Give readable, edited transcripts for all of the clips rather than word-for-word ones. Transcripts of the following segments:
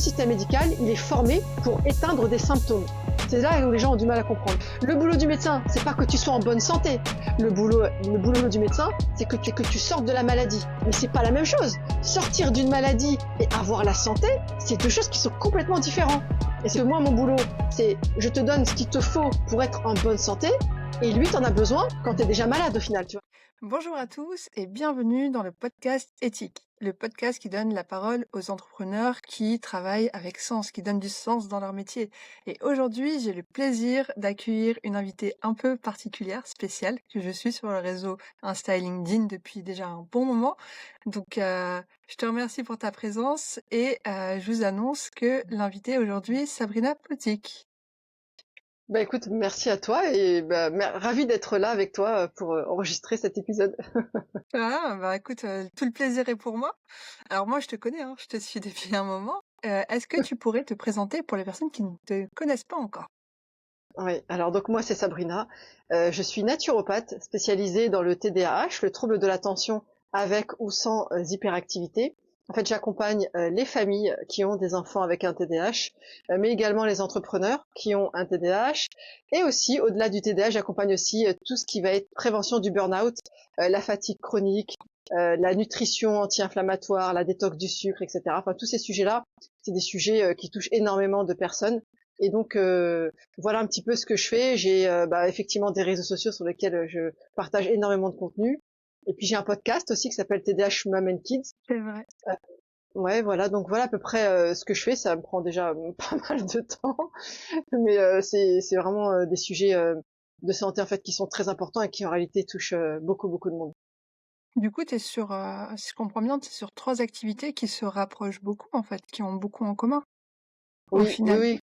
système médical, il est formé pour éteindre des symptômes. C'est là où les gens ont du mal à comprendre. Le boulot du médecin, c'est pas que tu sois en bonne santé. Le boulot du médecin, c'est que tu sortes de la maladie. Mais c'est pas la même chose. Sortir d'une maladie et avoir la santé, c'est deux choses qui sont complètement différentes. Et c'est que moi, mon boulot, c'est je te donne ce qu'il te faut pour être en bonne santé, et lui, t'en as besoin quand t'es déjà malade au final, tu vois. Bonjour à tous et bienvenue dans le podcast Éthique, le podcast qui donne la parole aux entrepreneurs qui travaillent avec sens, qui donnent du sens dans leur métier. Et aujourd'hui, j'ai le plaisir d'accueillir une invitée un peu particulière, spéciale, que je suis sur le réseau Insta et LinkedIn depuis déjà un bon moment. Donc, je te remercie pour ta présence et je vous annonce que l'invitée aujourd'hui, Sabrina Potik. Bah écoute, merci à toi et ravi d'être là avec toi pour enregistrer cet épisode. Ah, bah écoute, tout le plaisir est pour moi. Alors moi, je te connais, hein, je te suis depuis un moment. Est-ce que tu pourrais te présenter pour les personnes qui ne te connaissent pas encore? Oui, alors donc moi c'est Sabrina. Je suis naturopathe spécialisée dans le TDAH, le trouble de l'attention avec ou sans hyperactivité. En fait, j'accompagne les familles qui ont des enfants avec un TDAH, mais également les entrepreneurs qui ont un TDAH. Et aussi, au-delà du TDAH, j'accompagne aussi tout ce qui va être prévention du burn-out, la fatigue chronique, la nutrition anti-inflammatoire, la détox du sucre, etc. Enfin, tous ces sujets-là, c'est des sujets qui touchent énormément de personnes. Et donc, voilà un petit peu ce que je fais. J'ai effectivement des réseaux sociaux sur lesquels je partage énormément de contenu. Et puis j'ai un podcast aussi qui s'appelle TDH Mom and Kids. C'est vrai. Ouais, voilà, donc voilà à peu près ce que je fais. Ça me prend déjà pas mal de temps, mais c'est vraiment des sujets de santé en fait qui sont très importants et qui en réalité touchent beaucoup de monde. Du coup, t'es sur, si je comprends bien, tu es sur 3 activités qui se rapprochent beaucoup, en fait, qui ont beaucoup en commun, au Oui, oui, final. oui.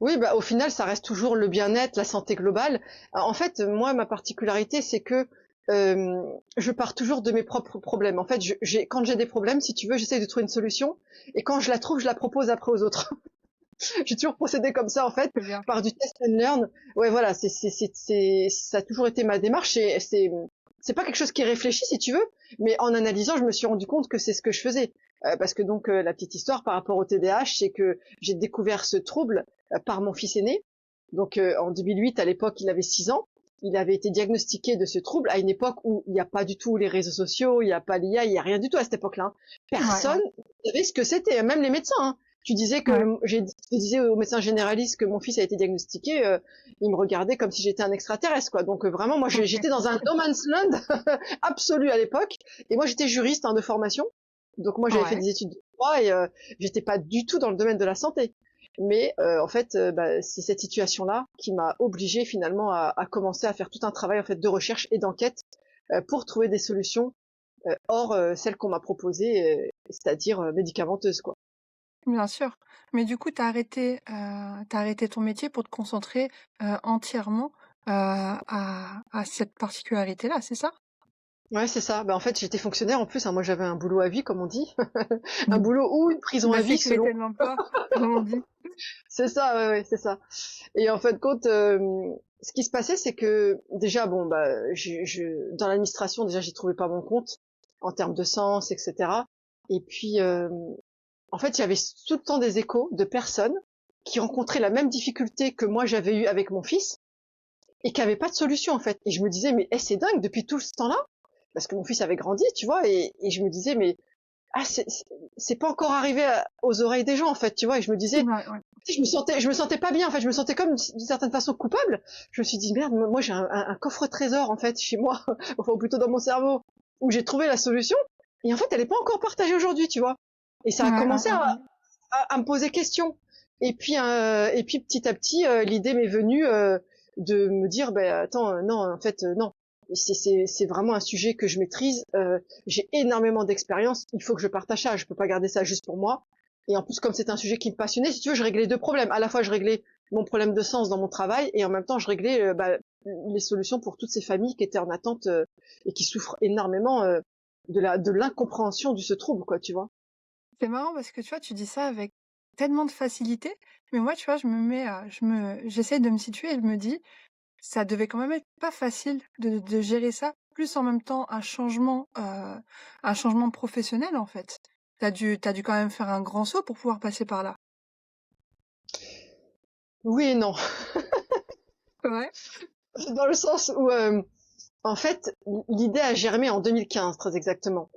Oui, bah au final, ça reste toujours le bien-être, la santé globale. En fait, moi, ma particularité, c'est que je pars toujours de mes propres problèmes. En fait, quand j'ai des problèmes, si tu veux, j'essaie de trouver une solution, et quand je la trouve, je la propose après aux autres. J'ai toujours procédé comme ça, en fait, C'est bien. par du test and learn. Ouais, voilà, ça a toujours été ma démarche. C'est pas quelque chose qui est réfléchi, si tu veux, mais en analysant, je me suis rendu compte que c'est ce que je faisais. Parce que donc, la petite histoire par rapport au TDAH, c'est que j'ai découvert ce trouble par mon fils aîné. Donc, en 2008, à l'époque, il avait 6 ans. Il avait été diagnostiqué de ce trouble à une époque où il n'y a pas du tout les réseaux sociaux, il n'y a pas l'IA, il n'y a rien du tout à cette époque-là, hein. Ouais, ouais, Personne ne savait ce que c'était, même les médecins, hein. Tu disais que ouais. je disais au médecin généraliste que mon fils a été diagnostiqué, il me regardait comme si j'étais un extraterrestre, quoi. Donc vraiment, moi, OK. j'étais dans un no man's land absolu à l'époque. Et moi, j'étais juriste de formation, donc moi, j'avais fait Ouais. des études de droit et j'étais pas du tout dans le domaine de la santé. Mais en fait, c'est cette situation-là qui m'a obligée finalement à commencer à faire tout un travail en fait de recherche et d'enquête pour trouver des solutions hors celles qu'on m'a proposées, c'est-à-dire médicamenteuses, quoi. Bien sûr. Mais du coup, tu arrêté ton métier pour te concentrer, entièrement, à cette particularité-là, c'est ça? Ouais, c'est ça. En fait, j'étais fonctionnaire en plus, hein. Moi, j'avais un boulot à vie, comme on dit, un Mmh. boulot ou une prison La à vie, vie fait selon. tellement peur, comme on dit. C'est ça, ouais, ouais, c'est ça. Et en fin de compte, ce qui se passait, c'est que déjà, bon, dans l'administration, déjà, j'y trouvais pas mon compte en termes de sens, etc. Et puis, en fait, j'avais tout le temps des échos de personnes qui rencontraient la même difficulté que moi j'avais eu avec mon fils et qui n'avaient pas de solution, en fait. Et je me disais, mais c'est dingue, depuis tout ce temps-là, parce que mon fils avait grandi, tu vois, et je me disais, mais ah, c'est pas encore arrivé aux oreilles des gens, en fait, tu vois. Et je me disais, Ouais, ouais. je me sentais pas bien, en fait, je me sentais comme d'une certaine façon coupable. Je me suis dit, merde, moi j'ai un coffre trésor, en fait, chez moi, enfin, ou plutôt dans mon cerveau, où j'ai trouvé la solution. Et en fait, elle est pas encore partagée aujourd'hui, tu vois. Et ça Ouais, a ouais, commencé ouais. à me poser question. Et puis petit à petit, l'idée m'est venue de me dire, attends, non, en fait, non. C'est vraiment un sujet que je maîtrise. J'ai énormément d'expérience. Il faut que je partage ça. Je peux pas garder ça juste pour moi. Et en plus, comme c'est un sujet qui me passionnait, si tu veux, je réglais deux problèmes. À la fois, je réglais mon problème de sens dans mon travail, et en même temps, je réglais les solutions pour toutes ces familles qui étaient en attente et qui souffrent énormément de l'incompréhension de ce trouble, quoi, tu vois. C'est marrant parce que tu vois, tu dis ça avec tellement de facilité, mais moi, tu vois, j'essaie de me situer et je me dis, ça devait quand même être pas facile de gérer ça, plus en même temps un changement professionnel en fait. T'as dû quand même faire un grand saut pour pouvoir passer par là. Oui et non. Ouais. Dans le sens où, en fait, l'idée a germé en 2015, très exactement.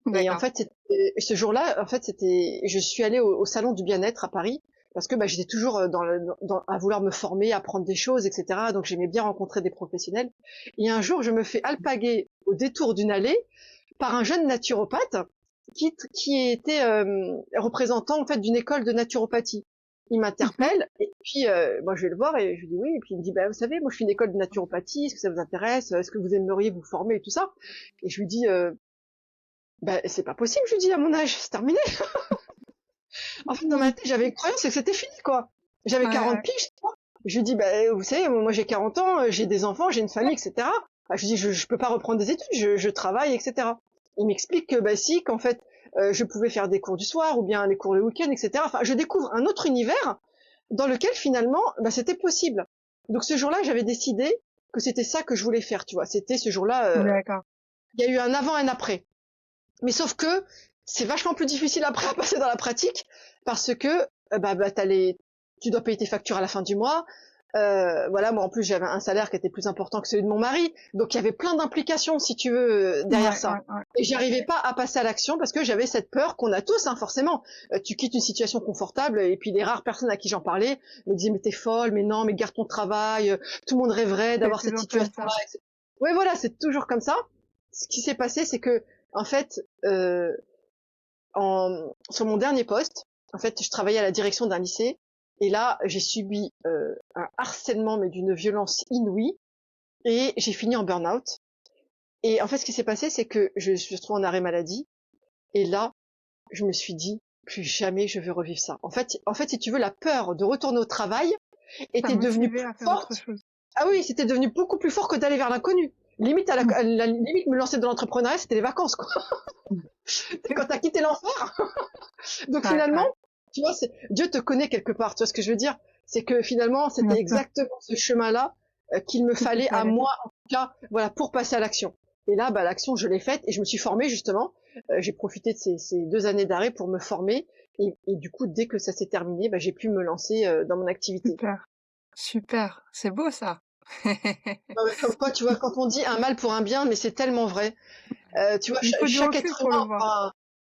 Et en D'accord. fait, ce jour-là, en fait, je suis allée au salon du bien-être à Paris parce que j'étais toujours à vouloir me former, apprendre des choses, etc. Donc j'aimais bien rencontrer des professionnels. Et un jour, je me fais alpaguer au détour d'une allée par un jeune naturopathe qui était représentant en fait d'une école de naturopathie. Il Mhm. m'interpelle et puis moi je vais le voir et je lui dis oui et puis il me dit vous savez moi je suis une école de naturopathie, est-ce que ça vous intéresse, est-ce que vous aimeriez vous former et tout ça. Et je lui dis c'est pas possible, je lui dis à mon âge c'est terminé. En fait dans ma tête j'avais une croyance que c'était fini quoi. J'avais Ouais, 40 ouais. piges. Je lui dis vous savez moi j'ai 40 ans, j'ai des enfants, j'ai une famille, etc. Je lui dis je peux pas reprendre des études, je travaille, etc. Il m'explique que si, qu'en fait je pouvais faire des cours du soir ou bien les cours le week-end, etc. Enfin je découvre un autre univers dans lequel finalement c'était possible. Donc ce jour-là j'avais décidé que c'était ça que je voulais faire, tu vois. C'était ce jour-là, D'accord. il y a eu un avant et un après. Mais sauf que c'est vachement plus difficile après à passer dans la pratique parce que tu dois payer tes factures à la fin du mois. Voilà, moi en plus j'avais un salaire qui était plus important que celui de mon mari, donc il y avait plein d'implications si tu veux derrière Ouais, ça. ouais, ouais. Et j'arrivais pas à passer à l'action parce que j'avais cette peur qu'on a tous, hein, forcément. Tu quittes une situation confortable et puis les rares personnes à qui j'en parlais me disaient mais t'es folle, mais non, mais garde ton travail, tout le monde rêverait C'est d'avoir cette toujours comme situation-là. ça. Ouais, voilà, c'est toujours comme ça. Ce qui s'est passé, c'est que en fait, sur mon dernier poste, en fait, je travaillais à la direction d'un lycée et là, j'ai subi un harcèlement mais d'une violence inouïe et j'ai fini en burn-out. Et en fait, ce qui s'est passé, c'est que je suis retrouvée en arrêt maladie et là, je me suis dit plus jamais je veux revivre ça. En fait, si tu veux, la peur de retourner au travail T'as était devenue motivé plus à faire autre forte. chose. Ah oui, c'était devenu beaucoup plus fort que d'aller vers l'inconnu. Limite, Mm. à la limite, me lancer dans l'entrepreneuriat, c'était les vacances, quoi. Quand t'as quitté l'enfer. Donc Ouais, finalement, ouais. tu vois, Dieu te connaît quelque part. Tu vois ce que je veux dire? C'est que finalement, Bien c'était sûr. exactement ce chemin-là qu'il me Il te fallait à fallait. moi, en tout cas, voilà, pour passer à l'action. Et là, l'action, je l'ai faite et je me suis formée justement. J'ai profité de ces 2 années d'arrêt pour me former. Et du coup, dès que ça s'est terminé, j'ai pu me lancer dans mon activité. Super. Super. C'est beau ça. Non, mais comme quoi, tu vois, quand on dit un mal pour un bien, mais c'est tellement vrai. Tu vois, Il faut du chaque recul être pour le humain, voir. enfin,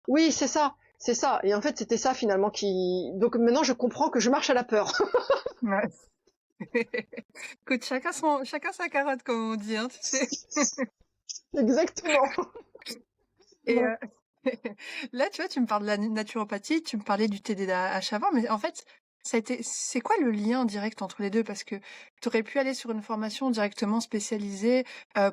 oui, c'est ça, c'est ça. Et en fait, c'était ça finalement qui. Donc maintenant, je comprends que je marche à la peur. Ouais. Écoute, chacun sa carotte, comme on dit, hein, tu sais. Exactement. Et Bon. là, tu vois, tu me parles de la naturopathie, tu me parlais du TDAH avant, mais en fait, c'est quoi le lien direct entre les deux? Parce que tu aurais pu aller sur une formation directement spécialisée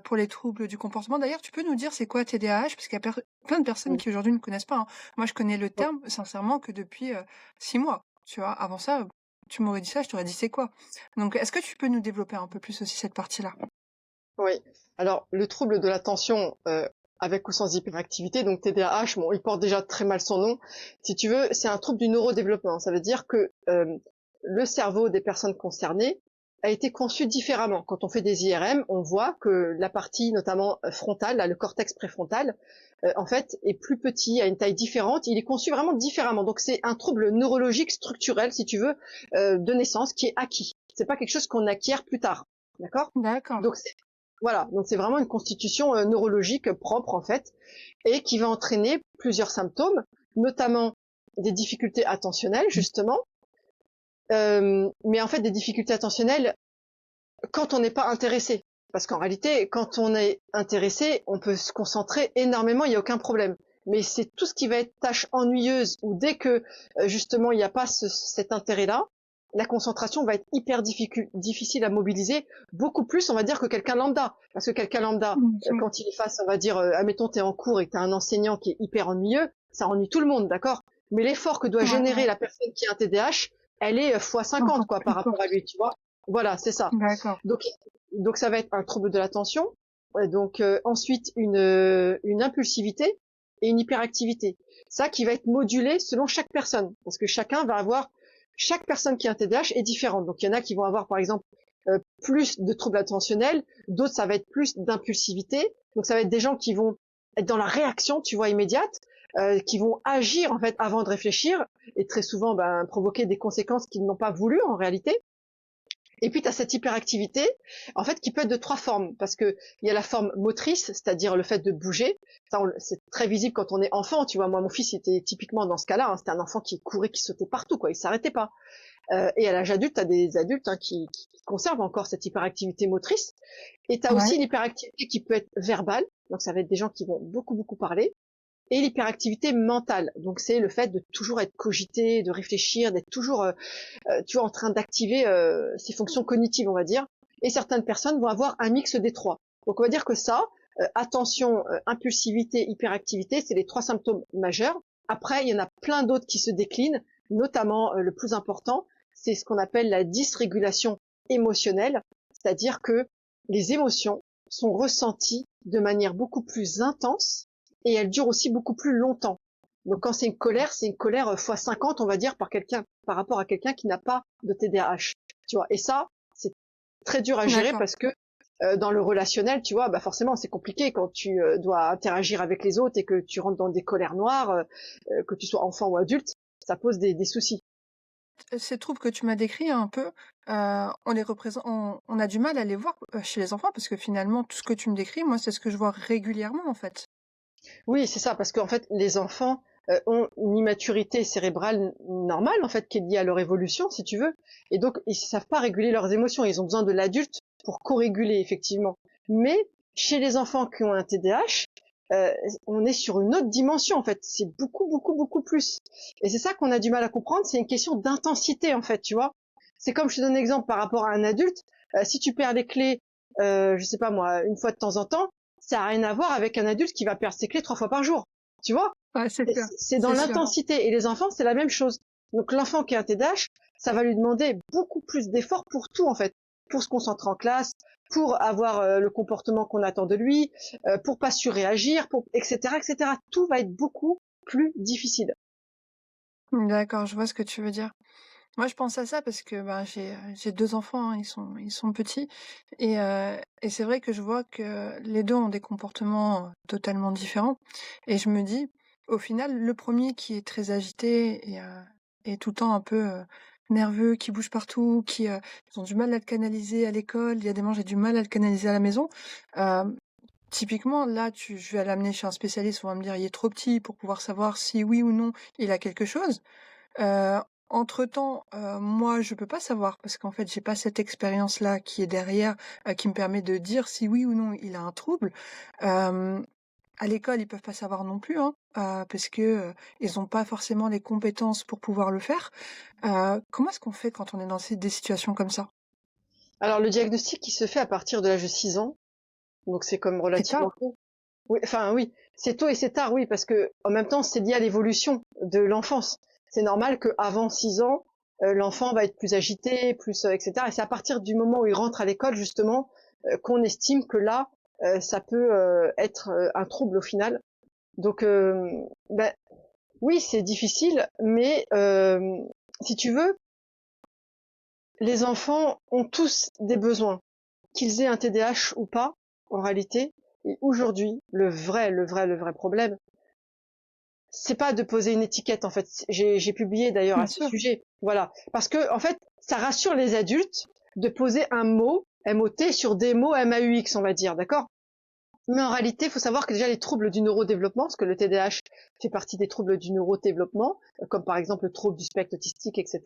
pour les troubles du comportement. D'ailleurs, tu peux nous dire c'est quoi TDAH? Parce qu'il y a plein de personnes qui aujourd'hui ne connaissent pas, hein. Moi, je connais le terme, sincèrement, que depuis 6 mois. Tu vois, avant ça, tu m'aurais dit ça, je t'aurais dit c'est quoi? Donc, est-ce que tu peux nous développer un peu plus aussi cette partie-là? Oui. Alors, le trouble de l'attention avec ou sans hyperactivité, donc TDAH, bon, il porte déjà très mal son nom. Si tu veux, c'est un trouble du neurodéveloppement. Ça veut dire que le cerveau des personnes concernées a été conçu différemment. Quand on fait des IRM, on voit que la partie notamment frontale, là, le cortex préfrontal, en fait, est plus petit, a une taille différente. Il est conçu vraiment différemment. Donc, c'est un trouble neurologique structurel, si tu veux, de naissance, qui est acquis. C'est pas quelque chose qu'on acquiert plus tard. D'accord? D'accord. Donc, voilà, donc c'est vraiment une constitution neurologique propre en fait, et qui va entraîner plusieurs symptômes, notamment des difficultés attentionnelles justement, mais en fait des difficultés attentionnelles quand on n'est pas intéressé. Parce qu'en réalité, quand on est intéressé, on peut se concentrer énormément, il n'y a aucun problème. Mais c'est tout ce qui va être tâche ennuyeuse ou dès que justement il n'y a pas cet intérêt-là, la concentration va être hyper difficile à mobiliser, beaucoup plus on va dire que quelqu'un lambda. Parce que quelqu'un lambda, Mhm. quand il est face, on va dire, admettons t'es en cours et que t'as un enseignant qui est hyper ennuyeux, ça ennuie tout le monde, d'accord? Mais l'effort que doit Ouais, générer ouais. la personne qui a un TDAH, elle est fois 50 Encore quoi plus par rapport à forte. lui, tu vois. Voilà, c'est ça. D'accord. Donc, donc ça va être un trouble de l'attention. Donc ensuite une impulsivité et une hyperactivité. Ça qui va être modulé selon chaque personne, parce que chaque personne qui a un TDAH est différente. Donc il y en a qui vont avoir par exemple plus de troubles attentionnels, d'autres ça va être plus d'impulsivité. Donc ça va être des gens qui vont être dans la réaction, tu vois, immédiate. qui vont agir en fait avant de réfléchir et très souvent provoquer des conséquences qu'ils n'ont pas voulu en réalité. Et puis tu as cette hyperactivité, en fait, qui peut être de 3 formes, parce que il y a la forme motrice, c'est-à-dire le fait de bouger. Ça, c'est très visible quand on est enfant, tu vois. Moi, mon fils était typiquement dans ce cas-là. C'était un enfant qui courait, qui sautait partout, quoi. Il s'arrêtait pas. Et à l'âge adulte, tu as des adultes qui conservent encore cette hyperactivité motrice. Et tu as Ouais. aussi l'hyperactivité qui peut être verbale. Donc ça va être des gens qui vont beaucoup, beaucoup parler. Et l'hyperactivité mentale. Donc c'est le fait de toujours être cogité, de réfléchir, d'être toujours tu vois, en train d'activer ses fonctions cognitives, on va dire. Et certaines personnes vont avoir un mix des 3. Donc on va dire que ça, attention, impulsivité, hyperactivité, c'est les 3 symptômes majeurs. Après, il y en a plein d'autres qui se déclinent, notamment le plus important, c'est ce qu'on appelle la dysrégulation émotionnelle, c'est-à-dire que les émotions sont ressenties de manière beaucoup plus intense et elles durent aussi beaucoup plus longtemps. Donc quand c'est une colère fois 50, on va dire, par rapport à quelqu'un qui n'a pas de TDAH. Tu vois. Et ça, c'est très dur à gérer D'accord. parce que dans le relationnel, tu vois, forcément, c'est compliqué quand tu dois interagir avec les autres et que tu rentres dans des colères noires, que tu sois enfant ou adulte, ça pose des soucis. Ces troubles que tu m'as décrits un peu, on les représente on a du mal à les voir, chez les enfants parce que finalement tout ce que tu me décris, moi, c'est ce que je vois régulièrement, en fait. Oui, c'est ça, parce qu'en fait, les enfants ont une immaturité cérébrale normale, en fait, qui est liée à leur évolution, si tu veux. Et donc, ils ne savent pas réguler leurs émotions. Ils ont besoin de l'adulte pour co-réguler, effectivement. Mais chez les enfants qui ont un TDAH, on est sur une autre dimension, en fait. C'est beaucoup, beaucoup, beaucoup plus. Et c'est ça qu'on a du mal à comprendre. C'est une question d'intensité, en fait, tu vois. C'est comme je te donne un exemple par rapport à un adulte. Si tu perds les clés, je sais pas moi, une fois de temps en temps, ça a rien à voir avec un adulte qui va perdre ses clés 3 fois par jour. Tu vois? Ouais, c'est sûr, C'est dans c'est sûr. l'intensité. Et les enfants, c'est la même chose. Donc l'enfant qui a un TDAH, ça va lui demander beaucoup plus d'efforts pour tout, en fait. Pour se concentrer en classe, pour avoir le comportement qu'on attend de lui, pour pas surréagir, etc., etc. Tout va être beaucoup plus difficile. D'accord, je vois ce que tu veux dire. Moi, je pense à ça parce que, j'ai 2 enfants, hein, ils sont petits et c'est vrai que je vois que les 2 ont des comportements, totalement différents et je me dis, au final, le premier qui est très agité et tout le temps un peu, nerveux, qui bouge partout, ils ont du mal à le canaliser à l'école, il y a des moments, j'ai du mal à le canaliser à la maison. Hem, Typiquement, là, je vais l'amener chez un spécialiste, on va me dire: «Il est trop petit pour pouvoir savoir si oui ou non il a quelque chose». Heu, Entre-temps, moi, je peux pas savoir parce qu'en fait, j'ai pas cette expérience-là qui est derrière, qui me permet de dire si oui ou non il a un trouble. Hem, à l'école, ils peuvent pas savoir non plus, hein, parce que, ils ont pas forcément les compétences pour pouvoir le faire. Comment est-ce qu'on fait quand on est dans des situations comme ça? Alors le diagnostic, il se fait à partir de l'âge de 6 ans. Donc c'est comme C'est relativement tard? tôt. Oui, enfin oui, c'est tôt et c'est tard, oui, parce que en même temps, c'est lié à l'évolution de l'enfance. C'est normal qu'avant 6 ans, l'enfant va être plus agité, plus etc. Et c'est à partir du moment où il rentre à l'école justement qu'on estime que là, ça peut être un trouble au final. Donc ben, oui, c'est difficile, mais si tu veux, les enfants ont tous des besoins, qu'ils aient un TDAH ou pas, en réalité. Et aujourd'hui, le vrai problème, c'est pas de poser une étiquette, en fait. J'ai publié d'ailleurs à Bien ce sûr. sujet. Voilà. Parce que, en fait, ça rassure les adultes de poser un mot, MOT, sur des mots MAUX, on va dire, d'accord? Mais en réalité, il faut savoir que déjà les troubles du neurodéveloppement, parce que le TDAH fait partie des troubles du neurodéveloppement, comme par exemple le trouble du spectre autistique, etc.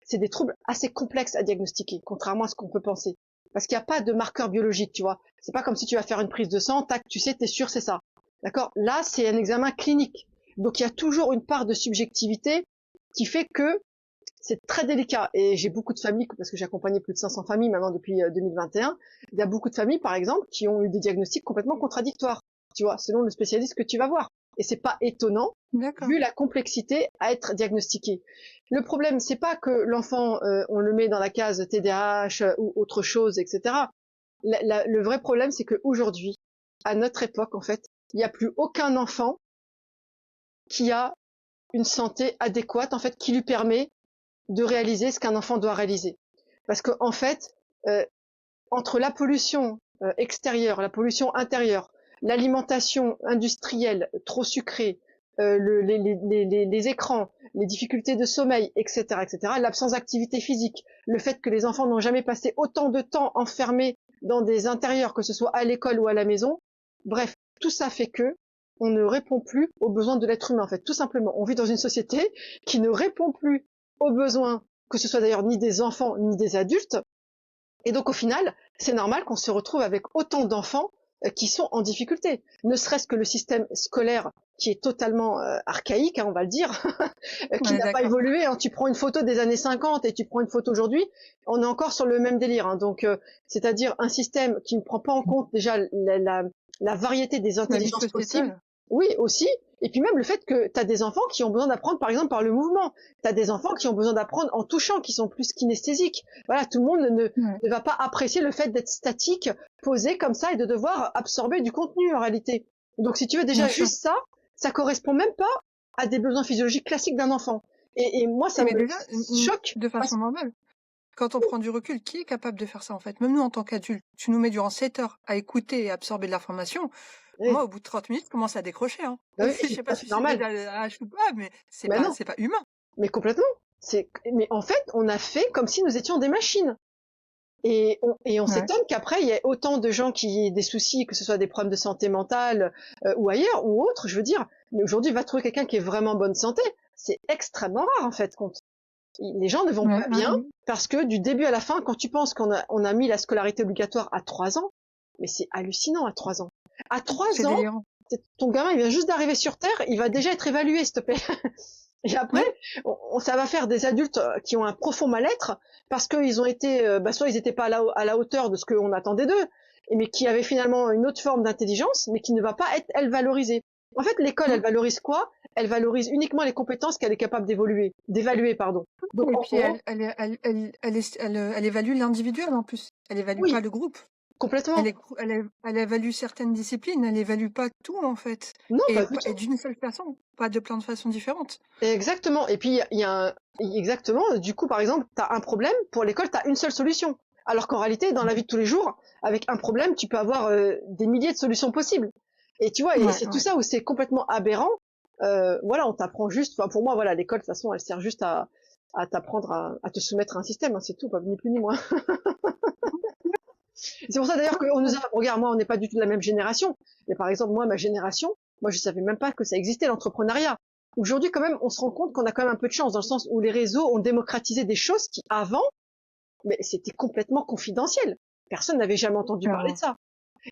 C'est des troubles assez complexes à diagnostiquer, contrairement à ce qu'on peut penser. Parce qu'il n'y a pas de marqueur biologique, tu vois. C'est pas comme si tu vas faire une prise de sang, tac, tu sais, t'es sûr, c'est ça. D'accord? Là, c'est un examen clinique. Donc il y a toujours une part de subjectivité qui fait que c'est très délicat. Et j'ai beaucoup de familles, parce que j'ai accompagné plus de 500 familles maintenant depuis 2021. Il y a beaucoup de familles, par exemple, qui ont eu des diagnostics complètement contradictoires, tu vois, selon le spécialiste que tu vas voir. Et c'est pas étonnant, D'accord. vu la complexité à être diagnostiqué. Le problème, c'est pas que l'enfant, on le met dans la case TDAH ou autre chose, etc. Le vrai problème, c'est qu'aujourd'hui, à notre époque, en fait, il n'y a plus aucun enfant qui a une santé adéquate, en fait, qui lui permet de réaliser ce qu'un enfant doit réaliser. Parce que en fait, euh, entre la pollution extérieure, la pollution intérieure, l'alimentation industrielle trop sucrée, les écrans, les difficultés de sommeil, etc., l'absence d'activité physique, le fait que les enfants n'ont jamais passé autant de temps enfermés dans des intérieurs, que ce soit à l'école ou à la maison. Bref, tout ça fait que on ne répond plus aux besoins de l'être humain, en fait, tout simplement. On vit dans une société qui ne répond plus aux besoins, que ce soit d'ailleurs ni des enfants ni des adultes. Et donc, au final, c'est normal qu'on se retrouve avec autant d'enfants qui sont en difficulté. Ne serait-ce que le système scolaire qui est totalement archaïque, hein, on va le dire, qui n'a pas évolué. Hein. Tu prends une photo des années 50 et tu prends une photo aujourd'hui, on est encore sur le même délire. Hein. Donc, c'est-à-dire un système qui ne prend pas en compte déjà la variété des intelligences possibles. Oui, aussi. Et puis même le fait que tu as des enfants qui ont besoin d'apprendre, par exemple, par le mouvement. Tu as des enfants qui ont besoin d'apprendre en touchant, qui sont plus kinesthésiques. Voilà, tout le monde ne va pas apprécier le fait d'être statique, posé comme ça et de devoir absorber du contenu en réalité. Donc si tu veux déjà juste ça correspond même pas à des besoins physiologiques classiques d'un enfant. Et moi, ça me choque. De façon normale. Quand on prend du recul, qui est capable de faire ça en fait? Même nous en tant qu'adultes, tu nous mets durant 7 heures à écouter et absorber de l'information. Oui. Moi, au bout de 30 minutes, je commence à décrocher. Hein. Oui, je sais pas si c'est normal, mais c'est pas humain. Mais complètement. Mais en fait, on a fait comme si nous étions des machines. Et on s'étonne qu'après, il y ait autant de gens qui aient des soucis, que ce soit des problèmes de santé mentale ou ailleurs ou autre. Je veux dire, mais aujourd'hui, va trouver quelqu'un qui est vraiment en bonne santé. C'est extrêmement rare en fait. Les gens ne vont pas bien parce que du début à la fin, quand tu penses qu'on a mis la scolarité obligatoire à 3 ans, mais c'est hallucinant à 3 ans. À 3 ans, ton gamin, il vient juste d'arriver sur Terre, il va déjà être évalué, s'il te plaît. Et après, ça va faire des adultes qui ont un profond mal-être parce qu'ils ont été, soit ils n'étaient pas à la hauteur de ce qu'on attendait d'eux, mais qui avaient finalement une autre forme d'intelligence, mais qui ne va pas être, elle, valorisée. En fait, l'école, elle valorise quoi? Elle valorise uniquement les compétences qu'elle est capable d'évaluer, pardon. Donc, et puis, elle évalue l'individuel en plus. Elle évalue pas le groupe. Complètement. Elle évalue certaines disciplines, elle évalue pas tout en fait. Non, et d'une seule façon, pas de plein de façons différentes. Exactement. Et puis exactement. Du coup, par exemple, t'as un problème pour l'école, t'as une seule solution. Alors qu'en réalité, dans la vie de tous les jours, avec un problème, tu peux avoir des milliers de solutions possibles. Et tu vois, et c'est tout ça où c'est complètement aberrant. Voilà, on t'apprend juste. Enfin, pour moi, voilà, l'école de toute façon, elle sert juste à t'apprendre à te soumettre à un système. Hein, c'est tout, pas ni plus ni moins. C'est pour ça d'ailleurs qu'on nous a, regarde, moi on n'est pas du tout de la même génération, mais par exemple moi, ma génération, moi je savais même pas que ça existait l'entrepreneuriat. Aujourd'hui quand même, on se rend compte qu'on a quand même un peu de chance dans le sens où les réseaux ont démocratisé des choses qui avant, mais c'était complètement confidentiel. Personne n'avait jamais entendu parler de ça.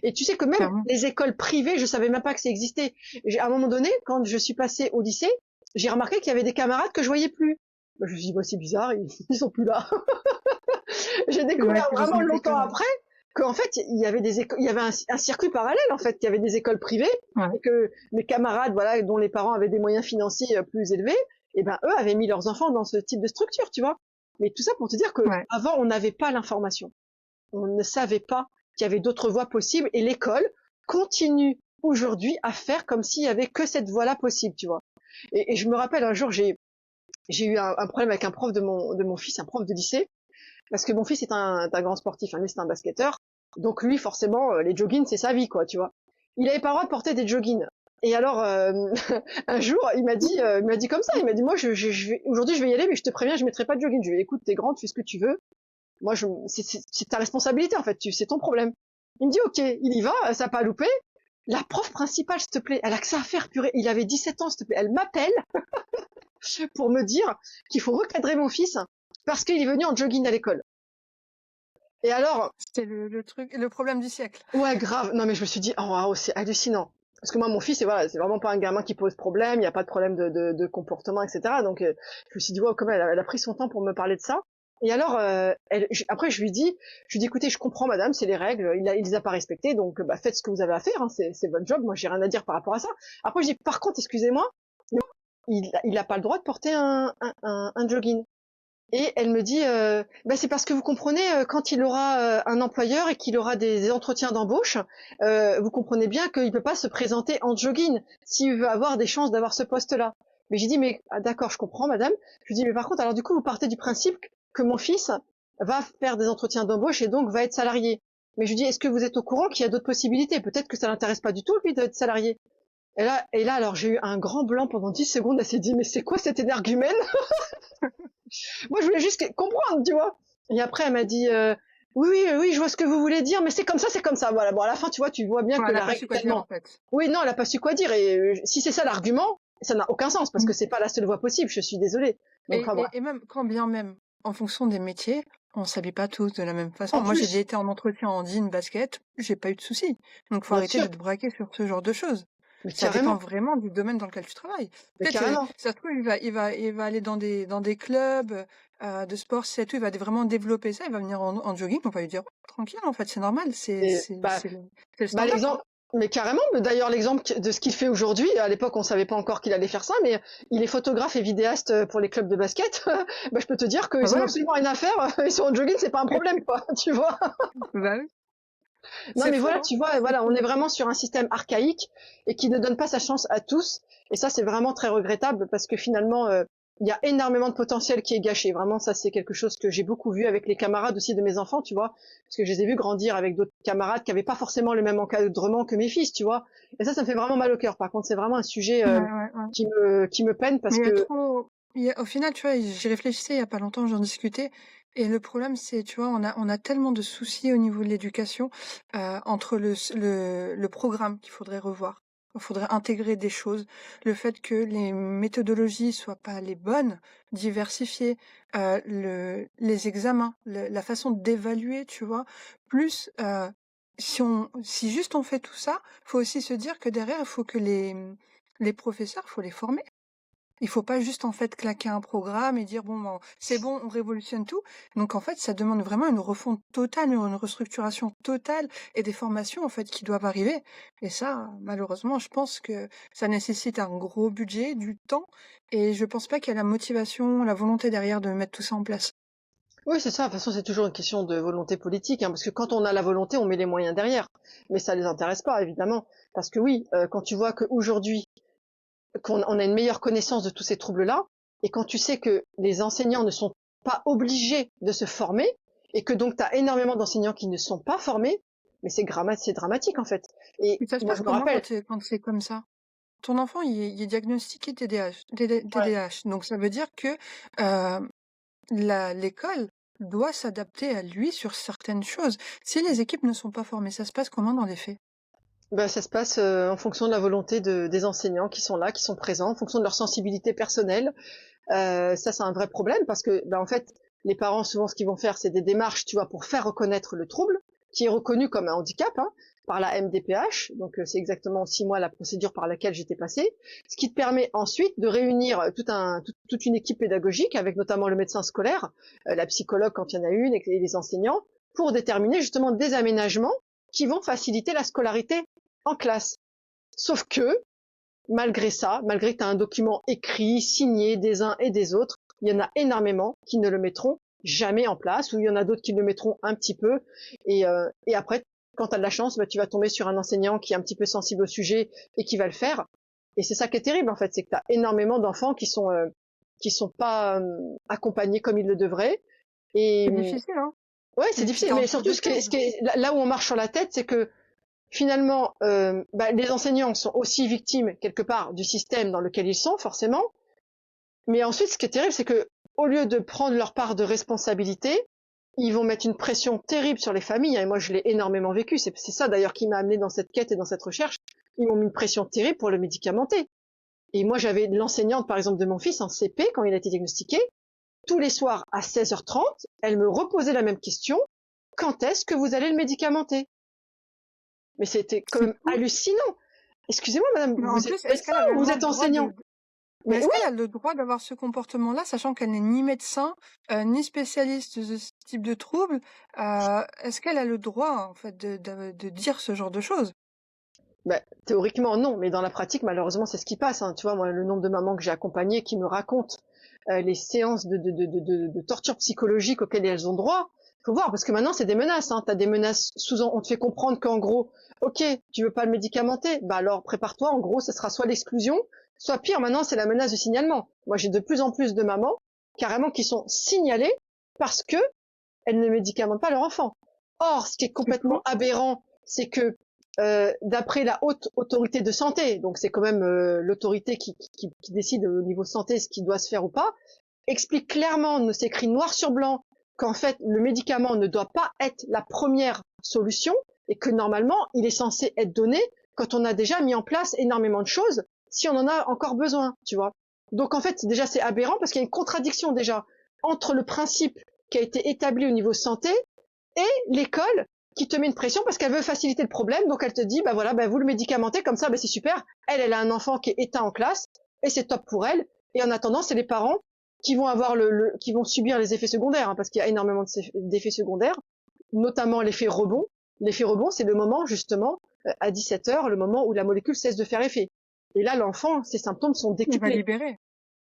Et tu sais que même les écoles privées, je savais même pas que ça existait. À un moment donné, quand je suis passée au lycée, j'ai remarqué qu'il y avait des camarades que je voyais plus. Je me suis dit, c'est bizarre, ils sont plus là. J'ai découvert vraiment longtemps après qu'en fait il y avait un circuit parallèle en fait, qu'il y avait des écoles privées et que mes camarades, voilà, dont les parents avaient des moyens financiers plus élevés, et ben eux avaient mis leurs enfants dans ce type de structure, tu vois. Mais tout ça pour te dire que avant on n'avait pas l'information, on ne savait pas qu'il y avait d'autres voies possibles et l'école continue aujourd'hui à faire comme s'il y avait que cette voie-là possible, tu vois. Et je me rappelle un jour j'ai eu un problème avec un prof de mon fils, un prof de lycée. Parce que mon fils est un grand sportif, lui c'est un basketteur, donc lui forcément les joggings c'est sa vie quoi, tu vois. Il avait pas le droit de porter des joggings. Et alors un jour il m'a dit comme ça, il m'a dit moi aujourd'hui je vais y aller mais je te préviens je mettrai pas de jogging. Je lui ai dit écoute t'es grande, fais ce que tu veux. Moi c'est ta responsabilité en fait, c'est ton problème. Il me dit ok, il y va, ça a pas loupé. La prof principale s'il te plaît, elle a que ça à faire purée. Il avait 17 ans s'il te plaît, elle m'appelle pour me dire qu'il faut recadrer mon fils. Parce qu'il est venu en jogging à l'école. Et alors... C'était le problème du siècle. Ouais, grave. Non, mais je me suis dit, oh, wow, c'est hallucinant. Parce que moi, mon fils, c'est vraiment pas un gamin qui pose problème, il n'y a pas de problème de comportement, etc. Donc, je me suis dit, wow, comment elle a pris son temps pour me parler de ça. Et alors, après, je lui dis, écoutez, je comprends, madame, c'est les règles, il les a pas respectées, donc, faites ce que vous avez à faire, hein, c'est votre job, moi, j'ai rien à dire par rapport à ça. Après, je dis, par contre, excusez-moi, il a pas le droit de porter un jogging. Et elle me dit, c'est parce que vous comprenez, quand il aura un employeur et qu'il aura des entretiens d'embauche, vous comprenez bien qu'il peut pas se présenter en jogging s'il veut avoir des chances d'avoir ce poste-là. Mais j'ai dit, mais d'accord, je comprends, madame. Je lui dis, mais par contre, alors du coup, vous partez du principe que mon fils va faire des entretiens d'embauche et donc va être salarié. Mais je lui dis, est-ce que vous êtes au courant qu'il y a d'autres possibilités? Peut-être que ça l'intéresse pas du tout, lui, d'être salarié. Et là, alors j'ai eu un grand blanc pendant 10 secondes. Elle s'est dit, mais c'est quoi cet énergumène? Moi, je voulais juste comprendre, tu vois. Et après, elle m'a dit, oui, oui, oui, je vois ce que vous voulez dire, mais c'est comme ça, c'est comme ça. Voilà. Bon, à la fin, tu vois, tu vois bien Enfin, que elle a la pas règle su est quoi dire en tellement. fait. Oui, non, elle a pas su quoi dire. Et si c'est ça l'argument, ça n'a aucun sens parce Mm. que c'est pas la seule voie possible. Je suis désolée. Donc, Et, enfin, bref. et, et même, quand bien même, en fonction des métiers, on s'habille pas tous de la même façon. En Moi, j'ai déjà plus, été en entretien en jean, basket, j'ai pas eu de soucis. Donc, faut bien arrêter sûr, de te braquer sur ce genre de choses. mais Ça dépend carrément, vraiment du domaine dans lequel tu travailles. mais Peut-être, carrément. ça se trouve, il va aller dans des clubs de sport, c'est tout. Il va vraiment développer ça. Il va venir en jogging. On va lui dire, tranquille, en fait, c'est normal. C'est, Et c'est, bah, c'est le, c'est le bah standard, hein. l'exemple, mais carrément. Mais d'ailleurs, l'exemple de ce qu'il fait aujourd'hui, à l'époque, on savait pas encore qu'il allait faire ça, mais il est photographe et vidéaste pour les clubs de basket. Bah, je peux te dire Ah qu'ils en ont ouais, absolument rien à faire. Ils sont en jogging, c'est pas un problème, quoi. Tu vois. bah oui. Non, C'est mais fou, voilà, hein. tu vois, C'est voilà, on fou. est vraiment sur un système archaïque et qui ne donne pas sa chance à tous. Et ça, c'est vraiment très regrettable parce que finalement, il y a énormément de potentiel qui est gâché. Vraiment, ça, c'est quelque chose que j'ai beaucoup vu avec les camarades aussi de mes enfants, tu vois, parce que je les ai vus grandir avec d'autres camarades qui avaient pas forcément le même encadrement que mes fils, tu vois. Et ça me fait vraiment mal au cœur. Par contre, c'est vraiment un sujet Ouais, ouais, ouais. qui me peine Mais parce que, au final, tu vois, j'y réfléchissais il y a pas longtemps, j'en discutais. Et le problème, c'est, tu vois, on a tellement de soucis au niveau de l'éducation, entre le programme qu'il faudrait revoir. Il faudrait intégrer des choses. Le fait que les méthodologies soient pas les bonnes, diversifiées, les examens, la façon d'évaluer, tu vois. Plus, si juste on fait tout ça, faut aussi se dire que derrière, il faut que les professeurs, faut les former. Il faut pas juste en fait claquer un programme et dire bon ben, c'est bon, on révolutionne tout. Donc en fait, ça demande vraiment une refonte totale, une restructuration totale et des formations en fait qui doivent arriver. Et ça, malheureusement, je pense que ça nécessite un gros budget, du temps, et je pense pas qu'il y a la motivation, la volonté derrière de mettre tout ça en place. oui, c'est ça. De toute façon, c'est toujours une question de volonté politique, hein, parce que quand on a la volonté, on met les moyens derrière. Mais ça les intéresse pas, évidemment. Parce que oui, quand tu vois qu'aujourd'hui, qu'on a une meilleure connaissance de tous ces troubles-là, et quand tu sais que les enseignants ne sont pas obligés de se former, et que donc tu as énormément d'enseignants qui ne sont pas formés, mais c'est dramatique en fait. Et Et ça se moi passe je me comment rappelle, quand c'est comme ça? Ton enfant, il est diagnostiqué TDAH, ouais, TDAH. Donc ça veut dire que euh, l'école doit s'adapter à lui sur certaines choses. Si les équipes ne sont pas formées, ça se passe comment dans les faits? ben, ça se passe en fonction de la volonté des enseignants qui sont là, qui sont présents, en fonction de leur sensibilité personnelle. Ça c'est un vrai problème parce que ben, en fait, les parents souvent ce qu'ils vont faire, c'est des démarches, tu vois, pour faire reconnaître le trouble, qui est reconnu comme un handicap, hein, par la MDPH. Donc c'est exactement 6 mois la procédure par laquelle j'étais passée, ce qui te permet ensuite de réunir toute une équipe pédagogique avec notamment le médecin scolaire, la psychologue quand il y en a une, et les enseignants, pour déterminer justement des aménagements qui vont faciliter la scolarité en classe. Sauf que malgré ça, malgré que tu as un document écrit, signé des uns et des autres, il y en a énormément qui ne le mettront jamais en place, ou il y en a d'autres qui le mettront un petit peu. Et après, quand tu as de la chance, bah, tu vas tomber sur un enseignant qui est un petit peu sensible au sujet et qui va le faire. Et c'est ça qui est terrible, en fait, c'est que tu as énormément d'enfants qui sont pas accompagnés comme ils le devraient. Et C'est difficile, hein? ouais, c'est Et puis t'es difficile. Mais entre surtout, deux chaises. là où on marche sur la tête, c'est que finalement, bah, les enseignants sont aussi victimes quelque part du système dans lequel ils sont, forcément. Mais ensuite, ce qui est terrible, c'est que au lieu de prendre leur part de responsabilité, ils vont mettre une pression terrible sur les familles. Et moi, je l'ai énormément vécu. C'est ça d'ailleurs qui m'a amené dans cette quête et dans cette recherche. Ils m'ont mis une pression terrible pour le médicamenter. Et moi, j'avais l'enseignante, par exemple, de mon fils en CP quand il a été diagnostiqué. Tous les soirs à 16h30, elle me reposait la même question. Quand est-ce que vous allez le médicamenter? Mais c'était quand C'est même fou. hallucinant. Excusez-moi, madame, Mais en vous êtes plus, est-ce médecin qu'elle a ou vous vraiment êtes le droit enseignant? mais Mais est-ce oui, qu'elle a le droit d'avoir ce comportement-là, sachant qu'elle n'est ni médecin, ni spécialiste de ce type de trouble? Est-ce qu'elle a le droit, en fait, de dire ce genre de choses? bah, théoriquement non, mais dans la pratique, malheureusement, c'est ce qui passe, hein. Tu vois, moi, le nombre de mamans que j'ai accompagnées qui me racontent les séances de torture psychologique auxquelles elles ont droit, faut voir, parce que maintenant, c'est des menaces. Hein. Tu as des menaces, on te fait comprendre qu'en gros, ok, tu veux pas le médicamenter, bah alors prépare-toi, en gros, ce sera soit l'exclusion, soit pire, maintenant, c'est la menace du signalement. Moi, j'ai de plus en plus de mamans, carrément, qui sont signalées parce que elles ne médicamentent pas leur enfant. Or, ce qui est C'est complètement fou. aberrant, c'est que d'après la haute autorité de santé, donc c'est quand même l'autorité qui décide au niveau santé ce qui doit se faire ou pas, explique clairement, c'est écrit noir sur blanc, qu'en fait le médicament ne doit pas être la première solution et que normalement il est censé être donné quand on a déjà mis en place énormément de choses, si on en a encore besoin, tu vois. Donc en fait déjà c'est aberrant parce qu'il y a une contradiction déjà entre le principe qui a été établi au niveau santé et l'école qui te met une pression parce qu'elle veut faciliter le problème, donc elle te dit bah voilà, bah vous le médicamentez comme ça, bah c'est super. Elle a un enfant qui est éteint en classe et c'est top pour elle. Et en attendant, c'est les parents qui vont avoir qui vont subir les effets secondaires, hein, parce qu'il y a énormément d'effets secondaires, notamment l'effet rebond. L'effet rebond, c'est le moment justement à 17h, le moment où la molécule cesse de faire effet. Et là, l'enfant, ses symptômes sont Il va décuplés. libérer.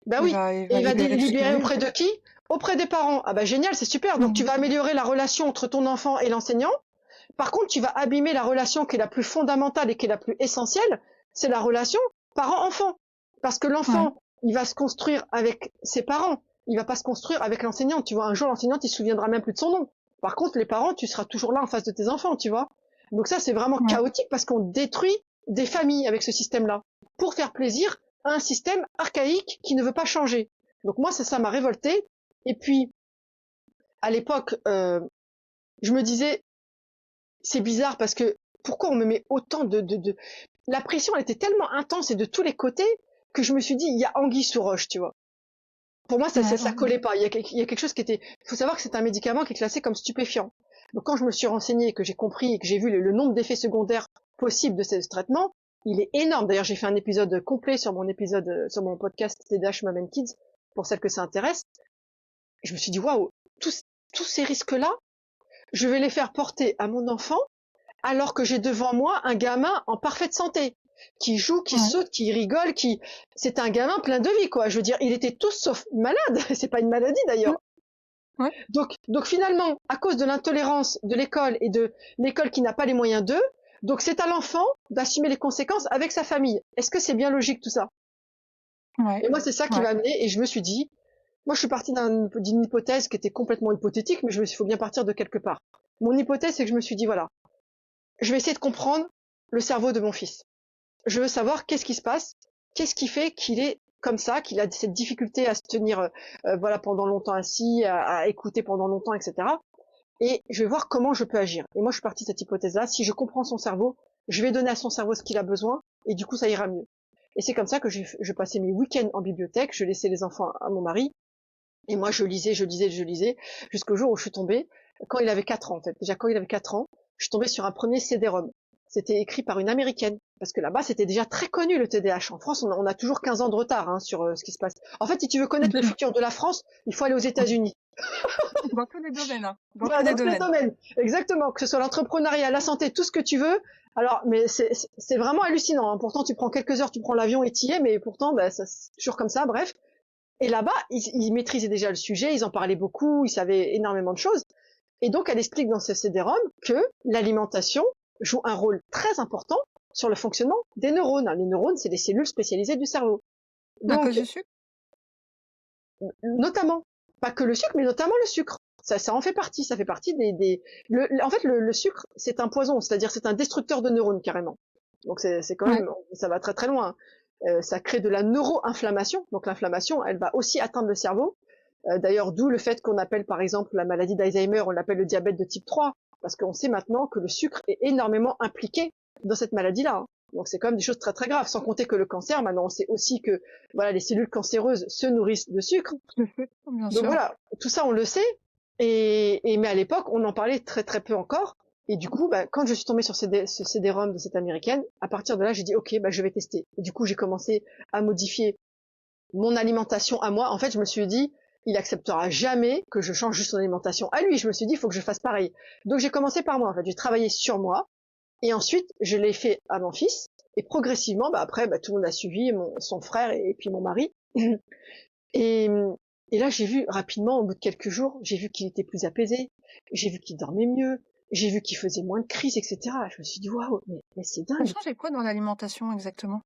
Ben Il oui. va, il Et va il va libérer tout ce qu'il délibérer a eu. auprès de qui? Auprès des parents. Ah bah génial, c'est super. Donc tu vas améliorer la relation entre ton enfant et l'enseignant. Par contre, tu vas abîmer la relation qui est la plus fondamentale et qui est la plus essentielle, c'est la relation parent-enfant. Parce que l'enfant, il va se construire avec ses parents, il va pas se construire avec l'enseignant. Tu vois, un jour, l'enseignant, il se souviendra même plus de son nom. Par contre, les parents, tu seras toujours là en face de tes enfants, tu vois. Donc ça, c'est vraiment chaotique parce qu'on détruit des familles avec ce système-là pour faire plaisir à un système archaïque qui ne veut pas changer. Donc moi, ça m'a révolté. Et puis, à l'époque, je me disais, c'est bizarre parce que pourquoi on me met autant de... La pression, elle était tellement intense et de tous les côtés que je me suis dit, il y a anguille sous roche, tu vois. Pour moi, ça collait pas. Il y a quelque chose qui était... Il faut savoir que c'est un médicament qui est classé comme stupéfiant. Donc quand je me suis renseignée, que j'ai compris et que j'ai vu le nombre d'effets secondaires possibles de ce traitement, il est énorme. D'ailleurs, j'ai fait un épisode complet sur mon podcast TDAH Mom and Kids, pour celles que ça intéresse. Et je me suis dit, waouh, tous ces risques-là, je vais les faire porter à mon enfant alors que j'ai devant moi un gamin en parfaite santé, qui joue, qui saute, qui rigole, c'est un gamin plein de vie, quoi. Je veux dire, il était tout sauf malade. C'est pas une maladie d'ailleurs. Donc finalement, à cause de l'intolérance de l'école et de l'école qui n'a pas les moyens d'eux, donc c'est à l'enfant d'assumer les conséquences avec sa famille. Est-ce que c'est bien logique tout ça? Et moi, c'est ça qui m'a amené, et je me suis dit, moi, je suis partie d'une hypothèse qui était complètement hypothétique, mais il faut bien partir de quelque part. Mon hypothèse, c'est que je me suis dit, voilà, je vais essayer de comprendre le cerveau de mon fils. Je veux savoir qu'est-ce qui se passe, qu'est-ce qui fait qu'il est comme ça, qu'il a cette difficulté à se tenir voilà, pendant longtemps assis, à écouter pendant longtemps, etc. Et je vais voir comment je peux agir. Et moi, je suis partie de cette hypothèse-là. Si je comprends son cerveau, je vais donner à son cerveau ce qu'il a besoin, et du coup, ça ira mieux. Et c'est comme ça que je passais mes week-ends en bibliothèque, je laissais les enfants à mon mari, et moi, je lisais, jusqu'au jour où je suis tombée, quand il avait 4 ans, en fait. Déjà, quand il avait 4 ans, je suis tombée sur un premier CD-ROM. C'était écrit par une Américaine. Parce que là-bas, c'était déjà très connu, le TDAH. En France, on a toujours 15 ans de retard hein, sur ce qui se passe. En fait, si tu veux connaître le futur de la France, il faut aller aux États-Unis. Dans tous les domaines. Hein. Dans tous les domaines. Exactement. Que ce soit l'entrepreneuriat, la santé, tout ce que tu veux. Alors, mais c'est vraiment hallucinant. Hein. Pourtant, tu prends quelques heures, tu prends l'avion et t'y es, mais pourtant, bah, c'est toujours comme ça, bref. Et là-bas, ils maîtrisaient déjà le sujet, ils en parlaient beaucoup, ils savaient énormément de choses. Et donc, elle explique dans ce CD-ROM que l'alimentation joue un rôle très important sur le fonctionnement des neurones. Les neurones, c'est des cellules spécialisées du cerveau. Donc, à cause du sucre? Notamment. Pas que le sucre, mais notamment le sucre. Ça en fait partie. Ça fait partie en fait, le sucre, c'est un poison, c'est-à-dire c'est un destructeur de neurones, carrément. Donc, c'est quand même, ça va très très loin. Ça crée de la neuro-inflammation. Donc l'inflammation, elle va aussi atteindre le cerveau. D'ailleurs, d'où le fait qu'on appelle par exemple la maladie d'Alzheimer, on l'appelle le diabète de type 3, parce qu'on sait maintenant que le sucre est énormément impliqué dans cette maladie-là. Hein. Donc c'est quand même des choses très très graves, sans compter que le cancer, maintenant on sait aussi que voilà, les cellules cancéreuses se nourrissent de sucre. Bien Donc sûr. voilà, tout ça on le sait, mais à l'époque on en parlait très très peu encore. Et du coup, bah, quand je suis tombée sur ce CD-ROM de cette américaine, à partir de là, j'ai dit, ok, bah, je vais tester. Et du coup, j'ai commencé à modifier mon alimentation à moi. En fait, je me suis dit, il acceptera jamais que je change juste son alimentation à lui. Je me suis dit, il faut que je fasse pareil. Donc, j'ai commencé par moi. En fait, j'ai travaillé sur moi. Et ensuite, je l'ai fait à mon fils. Et progressivement, bah, après, bah, tout le monde a suivi, son frère et puis mon mari. Et là, j'ai vu rapidement, au bout de quelques jours, j'ai vu qu'il était plus apaisé. J'ai vu qu'il dormait mieux. J'ai vu qu'il faisait moins de crises, etc. Je me suis dit, waouh, mais c'est dingue. Ça changeait quoi dans l'alimentation exactement?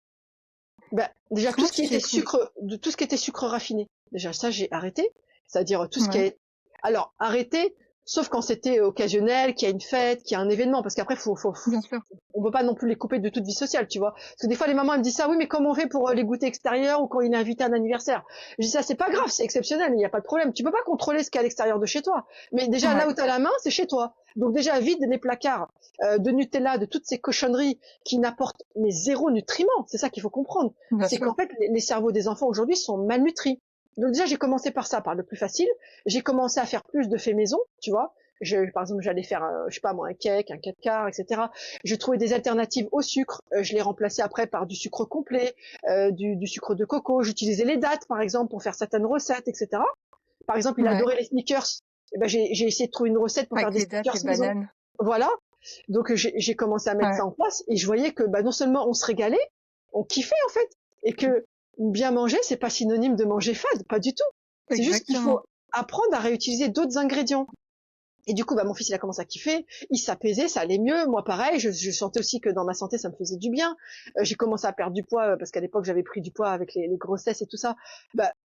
Bah, déjà, tout ce qui était sucre raffiné. Déjà, ça, j'ai arrêté. C'est-à-dire tout ce qui est... Alors, arrêté, sauf quand c'était occasionnel, qu'il y a une fête, qu'il y a un événement, parce qu'après, Bien sûr. on peut pas non plus les couper de toute vie sociale, tu vois. Parce que des fois, les mamans, elles me disent ça, oui, mais comment on fait pour les goûters extérieurs ou quand il est invité à un anniversaire? Je dis ça, c'est pas grave, c'est exceptionnel, il n'y a pas de problème. Tu peux pas contrôler ce qu'il y a à l'extérieur de chez toi. Mais déjà, là Ouais, où t'as la main, c'est chez toi. Donc déjà, vide les placards de Nutella, de toutes ces cochonneries qui n'apportent mais zéro nutriment. C'est ça qu'il faut comprendre. bien C'est sûr. qu'en fait, les cerveaux des enfants aujourd'hui sont malnutris. Donc déjà, j'ai commencé par ça, par le plus facile. J'ai commencé à faire plus de faits maison, tu vois. Par exemple, j'allais faire, je sais pas moi, un cake, un 4 quarts, etc. Je trouvais des alternatives au sucre. Je les remplaçais après par du sucre complet, du sucre de coco. J'utilisais les dattes, par exemple, pour faire certaines recettes, etc. Par exemple, il Ouais. adorait les sneakers. Eh ben, j'ai essayé de trouver une recette pour faire Avec des les dates, les sneakers maison. bananes. Voilà. Donc j'ai commencé à mettre Ouais, ça en place et je voyais que non seulement on se régalait, on kiffait en fait, et que bien manger, c'est pas synonyme de manger fade, pas du tout. C'est juste qu'il faut exactement. apprendre à réutiliser d'autres ingrédients. Et du coup, mon fils, il a commencé à kiffer, il s'apaisait, ça allait mieux. Moi, pareil, je sentais aussi que dans ma santé, ça me faisait du bien. J'ai commencé à perdre du poids, parce qu'à l'époque, j'avais pris du poids avec les grossesses et tout ça,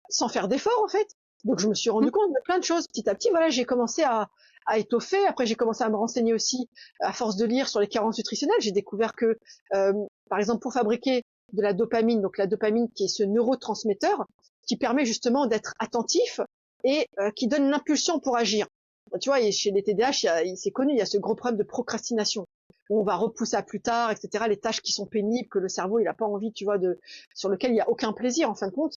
sans faire d'effort, en fait. Donc, je me suis rendu Mmh. compte de plein de choses. Petit à petit, voilà, j'ai commencé à étoffer. Après, j'ai commencé à me renseigner aussi, à force de lire sur les carences nutritionnelles. J'ai découvert que, par exemple, pour fabriquer de la dopamine, donc la dopamine qui est ce neurotransmetteur, qui permet justement d'être attentif et qui donne l'impulsion pour agir. Tu vois, et chez les TDAH, c'est connu, il y a ce gros problème de procrastination où on va repousser à plus tard, etc. Les tâches qui sont pénibles, que le cerveau il a pas envie, tu vois, sur lequel il y a aucun plaisir en fin de compte.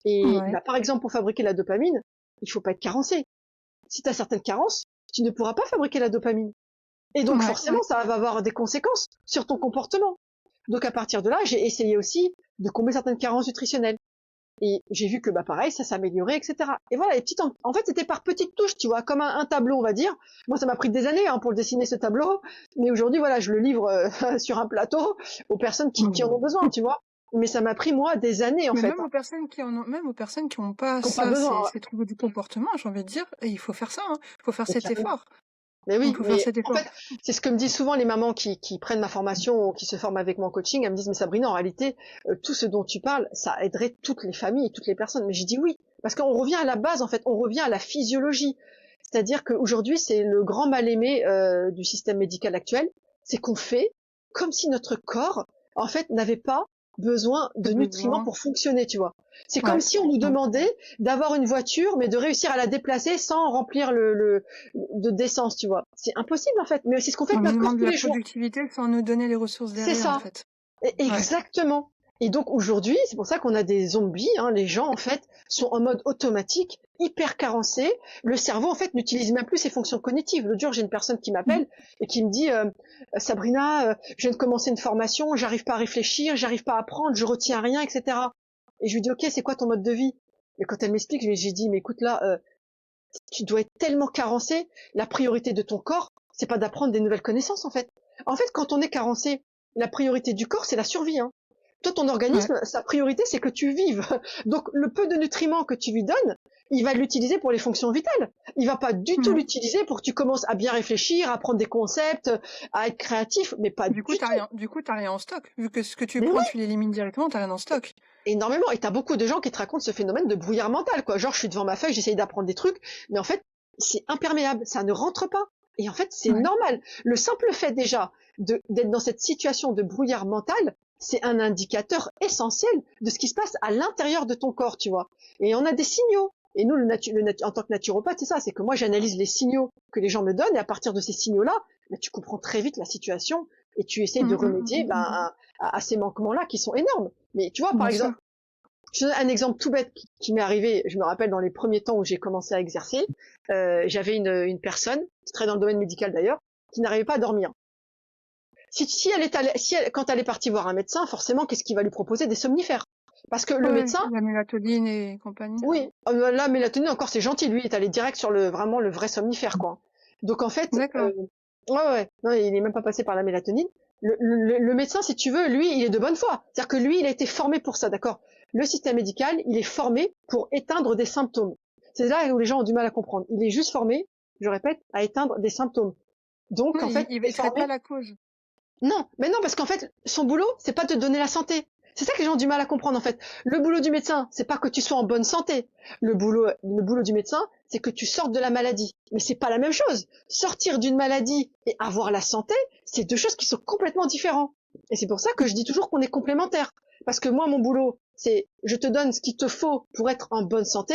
Et Ouais, par exemple, pour fabriquer la dopamine, il faut pas être carencé. Si tu as certaines carences, tu ne pourras pas fabriquer la dopamine. Et donc ouais, forcément, ouais. ça va avoir des conséquences sur ton comportement. Donc à partir de là, j'ai essayé aussi de combler certaines carences nutritionnelles. Et j'ai vu que pareil, ça s'améliorait, etc. Et voilà, les petites, en fait, c'était par petites touches, tu vois, comme un tableau, on va dire. Moi, ça m'a pris des années pour le dessiner ce tableau, mais aujourd'hui, voilà, je le livre sur un plateau aux personnes qui en ont Mmh. besoin, tu vois. Mais ça m'a pris moi des années en Mais fait, même aux personnes qui en ont même aux personnes qui ont pas qui n'ont pas ça, besoin. ces troubles du comportement, j'ai envie de dire, et il faut faire ça, hein. Il faut faire Mais cet carrément. effort. Mais Il oui, faut faire mais cet en effort. fait, c'est ce que me disent souvent les mamans qui prennent ma formation ou qui se forment avec mon coaching. Elles me disent, mais Sabrina, en réalité, tout ce dont tu parles, ça aiderait toutes les familles et toutes les personnes. Mais j'ai dit oui, parce qu'on revient à la base, en fait, on revient à la physiologie. C'est-à-dire qu'aujourd'hui, c'est le grand mal-aimé du système médical actuel, c'est qu'on fait comme si notre corps, en fait, n'avait pas besoin Pas de nutriments besoin. pour fonctionner, tu vois. C'est comme Ouais, si on nous ouais. demandait d'avoir une voiture, mais de réussir à la déplacer sans remplir d'essence, tu vois. C'est impossible, en fait. Mais c'est ce qu'on fait On avec nous notre corps demande de tous la les jours. productivité sans nous donner les ressources C'est derrière, en ça. fait. Ouais. Exactement. Et donc aujourd'hui, c'est pour ça qu'on a des zombies, hein. Les gens en fait sont en mode automatique, hyper carencés. Le cerveau en fait n'utilise même plus ses fonctions cognitives. L'autre jour, j'ai une personne qui Mmh. m'appelle et qui me dit Sabrina, je viens de commencer une formation, j'arrive pas à réfléchir, j'arrive pas à apprendre, je retiens rien, etc. Et je lui dis ok, c'est quoi ton mode de vie? Et quand elle m'explique, j'ai dit mais écoute là, tu dois être tellement carencé. La priorité de ton corps, c'est pas d'apprendre des nouvelles connaissances en fait. En fait, quand on est carencé, la priorité du corps, c'est la survie, hein. Toi, ton Ouais. organisme, sa priorité, c'est que tu vives. Donc, le peu de nutriments que tu lui donnes, il va l'utiliser pour les fonctions vitales. Il va pas du tout Mmh. l'utiliser pour que tu commences à bien réfléchir, à prendre des concepts, à être créatif, mais pas du tout. Du coup, tu rien en stock. Vu que ce que tu Mais prends, oui, tu l'élimines directement, tu rien en stock. énormément. Et t'as beaucoup de gens qui te racontent ce phénomène de brouillard mental, quoi. Genre, je suis devant ma feuille, j'essaye d'apprendre des trucs, mais en fait, c'est imperméable, ça ne rentre pas. Et en fait, c'est Ouais. normal. Le simple fait déjà d'être dans cette situation de brouillard mental, c'est un indicateur essentiel de ce qui se passe à l'intérieur de ton corps, tu vois. Et on a des signaux. Et nous, en tant que naturopathe, c'est ça, c'est que moi, j'analyse les signaux que les gens me donnent, et à partir de ces signaux-là, tu comprends très vite la situation, et tu essayes de Mmh, mmh, remédier mmh, mmh. à ces manquements-là qui sont énormes. Mais tu vois, par Bien sûr. exemple, je te donne un exemple tout bête qui m'est arrivé. Je me rappelle dans les premiers temps où j'ai commencé à exercer, j'avais une personne, très dans le domaine médical d'ailleurs, qui n'arrivait pas à dormir. Quand elle est partie voir un médecin, forcément, qu'est-ce qu'il va lui proposer? Des somnifères. Parce que le Ouais, médecin, la mélatonine et compagnie. oui, la mélatonine encore c'est gentil, lui il est allé direct sur vraiment le vrai somnifère, quoi. Donc en fait, D'accord. ouais, non, il est même pas passé par la mélatonine. Le médecin, si tu veux, lui, il est de bonne foi. C'est-à-dire que lui, il a été formé pour ça, d'accord? Le système médical, il est formé pour éteindre des symptômes. C'est là où les gens ont du mal à comprendre. Il est juste formé, je répète, à éteindre des symptômes. Donc, en Oui, fait, il est traite pas formé. la cause. Non, mais non, parce qu'en fait, son boulot, c'est pas de te donner la santé. C'est ça que les gens ont du mal à comprendre, en fait. Le boulot du médecin, c'est pas que tu sois en bonne santé. Le boulot du médecin, c'est que tu sortes de la maladie. Mais c'est pas la même chose. Sortir d'une maladie et avoir la santé, c'est deux choses qui sont complètement différentes. Et c'est pour ça que je dis toujours qu'on est complémentaires. Parce que moi, mon boulot, c'est je te donne ce qu'il te faut pour être en bonne santé,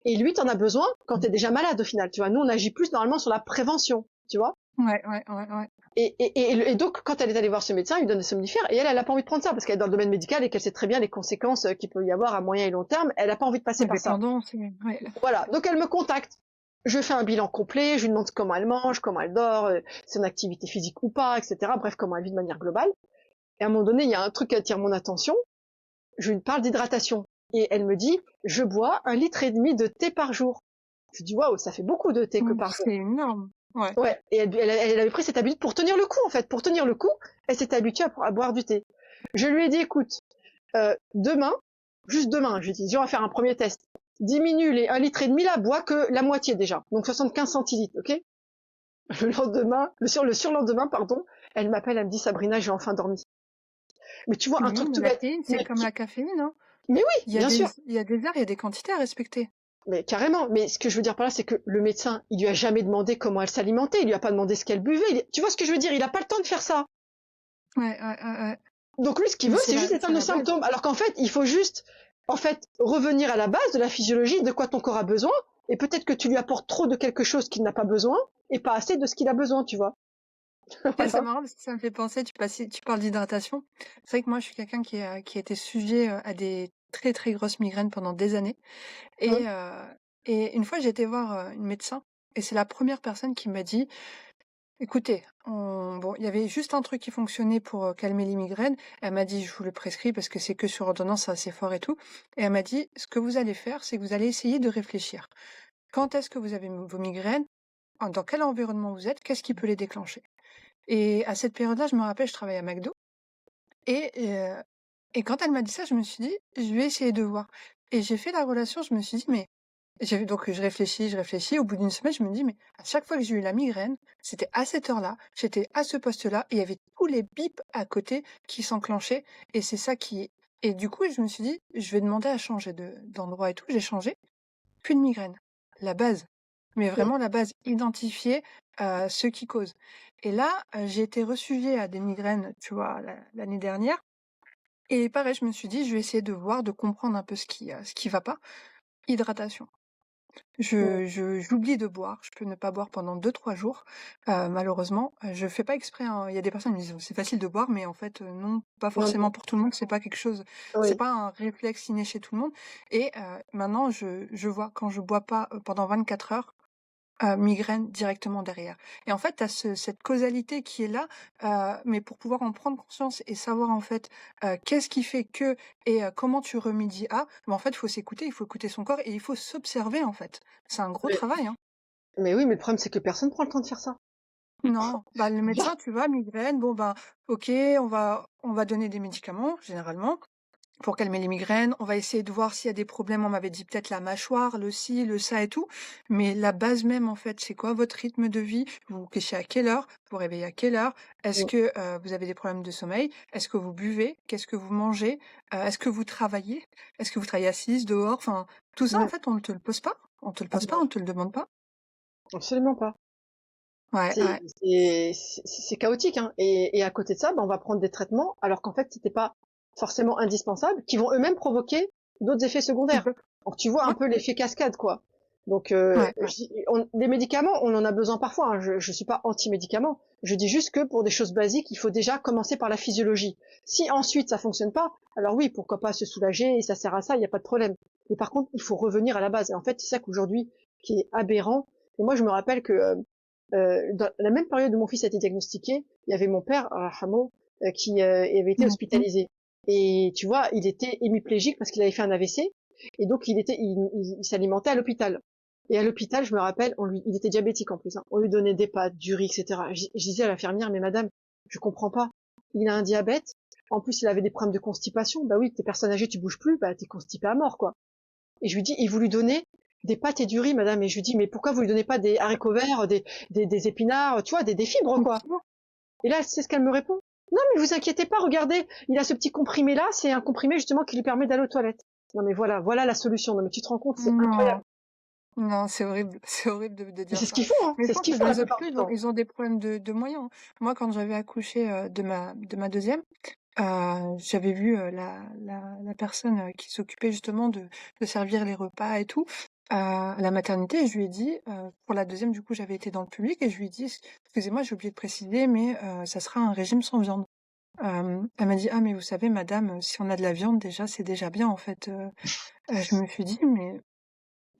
et lui, t'en as besoin quand t'es déjà malade au final. Tu vois, nous, on agit plus normalement sur la prévention, tu vois. Ouais. Et donc, quand elle est allée voir ce médecin, il lui donne des somnifères, et elle a pas envie de prendre ça, parce qu'elle est dans le domaine médical et qu'elle sait très bien les conséquences qu'il peut y avoir à moyen et long terme. Elle a pas envie de passer La par ça. dépendance, ouais. Voilà. Donc, elle me contacte. Je fais un bilan complet, je lui demande comment elle mange, comment elle dort, son activité physique ou pas, etc. Bref, comment elle vit de manière globale. Et à un moment donné, il y a un truc qui attire mon attention. Je lui parle d'hydratation. Et elle me dit, je bois 1,5 litre de thé par jour. Je dis, waouh, ça fait beaucoup de thé que par jour. C'est énorme. Ouais. Ouais. Et elle avait pris cette habitude pour tenir le coup, en fait. Pour tenir le coup, elle s'est habituée à boire du thé. Je lui ai dit, écoute, demain, juste demain, je lui ai dit, on va faire un premier test. Diminue les 1,5 litre là, bois que la moitié déjà. Donc 75 centilitres, ok? Le surlendemain, pardon, elle m'appelle, elle me dit, Sabrina, j'ai enfin dormi. Mais tu vois, un truc tout La bête. caféine, c'est comme la caféine, hein. Mais oui, bien sûr. Il y a des heures, il y a des quantités à respecter. Mais carrément. Mais ce que je veux dire par là, c'est que le médecin, il lui a jamais demandé comment elle s'alimentait, il lui a pas demandé ce qu'elle buvait. Tu vois ce que je veux dire? Il a pas le temps de faire ça. Ouais. Donc lui, ce qu'il veut, c'est juste éteindre nos symptômes. Alors qu'en fait, il faut juste, revenir à la base de la physiologie, de quoi ton corps a besoin. Et peut-être que tu lui apportes trop de quelque chose qu'il n'a pas besoin, et pas assez de ce qu'il a besoin, tu vois. Ouais, c'est marrant parce que ça me fait penser, tu parles d'hydratation. C'est vrai que moi, je suis quelqu'un qui a été sujet à des très très grosses migraines pendant des années. Et, et une fois, j'ai été voir une médecin et c'est la première personne qui m'a dit, écoutez, bon, il y avait juste un truc qui fonctionnait pour calmer les migraines. Elle m'a dit, je vous le prescris parce que c'est que sur ordonnance, c'est assez fort et tout. Et elle m'a dit, ce que vous allez faire, c'est que vous allez essayer de réfléchir. Quand est-ce que vous avez vos migraines? Dans quel environnement vous êtes? Qu'est-ce qui peut les déclencher? Et à cette période-là, je me rappelle, je travaillais à McDo. Et quand elle m'a dit ça, je me suis dit, je vais essayer de voir. Et j'ai fait la relation, je me suis dit, mais donc je réfléchis. Au bout d'une semaine, je me dis, mais à chaque fois que j'ai eu la migraine, c'était à cette heure-là, j'étais à ce poste-là, et il y avait tous les bips à côté qui s'enclenchaient. Et c'est ça qui. Et du coup, je me suis dit, je vais demander à changer d'endroit et tout. J'ai changé. Plus de migraine. La base. Mais vraiment la base, identifier ce qui cause. Et là, j'ai été resujet à des migraines, tu vois, l'année dernière. Et pareil, je me suis dit, je vais essayer de voir, de comprendre un peu ce qui va pas. Hydratation. J'oublie de boire. Je peux ne pas boire pendant 2-3 jours. Malheureusement, je fais pas exprès, hein. Il y a des personnes qui me disent, c'est facile de boire, mais en fait, non, pas forcément pour tout le monde. C'est pas quelque chose, c'est pas un réflexe inné chez tout le monde. Et maintenant, je vois quand je bois pas pendant 24 heures, migraine directement derrière. Et en fait, tu as cette causalité qui est là, mais pour pouvoir en prendre conscience et savoir en fait qu'est-ce qui fait que et comment tu remédies à, en fait, il faut s'écouter, il faut écouter son corps et il faut s'observer en fait. C'est un gros travail, hein. Mais oui, mais le problème, c'est que personne prend le temps de faire ça. Non, bah le médecin, tu vois, migraine, bon ben, ok, on va donner des médicaments généralement pour calmer les migraines. On va essayer de voir s'il y a des problèmes. On m'avait dit peut-être la mâchoire, le ci, le ça et tout. Mais la base même, en fait, c'est quoi votre rythme de vie? Vous vous couchez à quelle heure? Vous vous réveillez à quelle heure? Est-ce que vous avez des problèmes de sommeil? Est-ce que vous buvez? Qu'est-ce que vous mangez? Est-ce que vous travaillez? Est-ce que vous travaillez assise, dehors? Enfin, tout ça, en fait, on ne te le pose pas. On te le pose pas, on te le demande pas. Absolument pas. Ouais. C'est chaotique, hein. Et à côté de ça, on va prendre des traitements, alors qu'en fait, c'était pas forcément indispensable, qui vont eux-mêmes provoquer d'autres effets secondaires. Donc tu vois un peu l'effet cascade, quoi. Donc les médicaments, on en a besoin parfois, hein. Je suis pas anti-médicaments. Je dis juste que pour des choses basiques, il faut déjà commencer par la physiologie. Si ensuite ça fonctionne pas, alors oui, pourquoi pas se soulager, et ça sert à ça, il n'y a pas de problème. Mais par contre, il faut revenir à la base. Et en fait, c'est ça qu'aujourd'hui qui est aberrant. Et moi, je me rappelle que dans la même période où mon fils a été diagnostiqué, il y avait mon père, Hamo, qui avait été hospitalisé. Et tu vois, il était hémiplégique parce qu'il avait fait un AVC, et donc il s'alimentait à l'hôpital. Et à l'hôpital, je me rappelle, il était diabétique en plus, hein. On lui donnait des pâtes, du riz, etc. Je disais à l'infirmière, mais madame, je comprends pas. Il a un diabète. En plus, il avait des problèmes de constipation. Bah oui, t'es personne âgée, tu bouges plus, bah t'es constipé à mort, quoi. Et je lui dis, et vous lui donnez des pâtes et du riz, madame. Et je lui dis, mais pourquoi vous lui donnez pas des haricots verts, des épinards, tu vois, des fibres, quoi. Et là, c'est ce qu'elle me répond. Non, mais vous inquiétez pas, regardez, il a ce petit comprimé là, c'est un comprimé justement qui lui permet d'aller aux toilettes. Non, mais voilà la solution. Non, mais tu te rends compte, c'est incroyable. Non, c'est horrible, c'est horrible de Mais dire c'est ce ça. qu'ils font, hein. Mais je C'est ce pense qu'ils que font dans la les plupart hôpitaux, du ils ont temps. ils ont des problèmes de moyens, hein. Moi, quand j'avais accouché, de ma 2e, j'avais vu, la personne, qui s'occupait justement de servir les repas et tout, à la maternité et je lui ai dit, pour la 2e, du coup, j'avais été dans le public et je lui ai dit: «Excusez-moi, j'ai oublié de préciser, mais ça sera un régime sans viande». Elle m'a dit: «Ah mais vous savez madame, si on a de la viande déjà, c'est déjà bien en fait». Je me suis dit: «Mais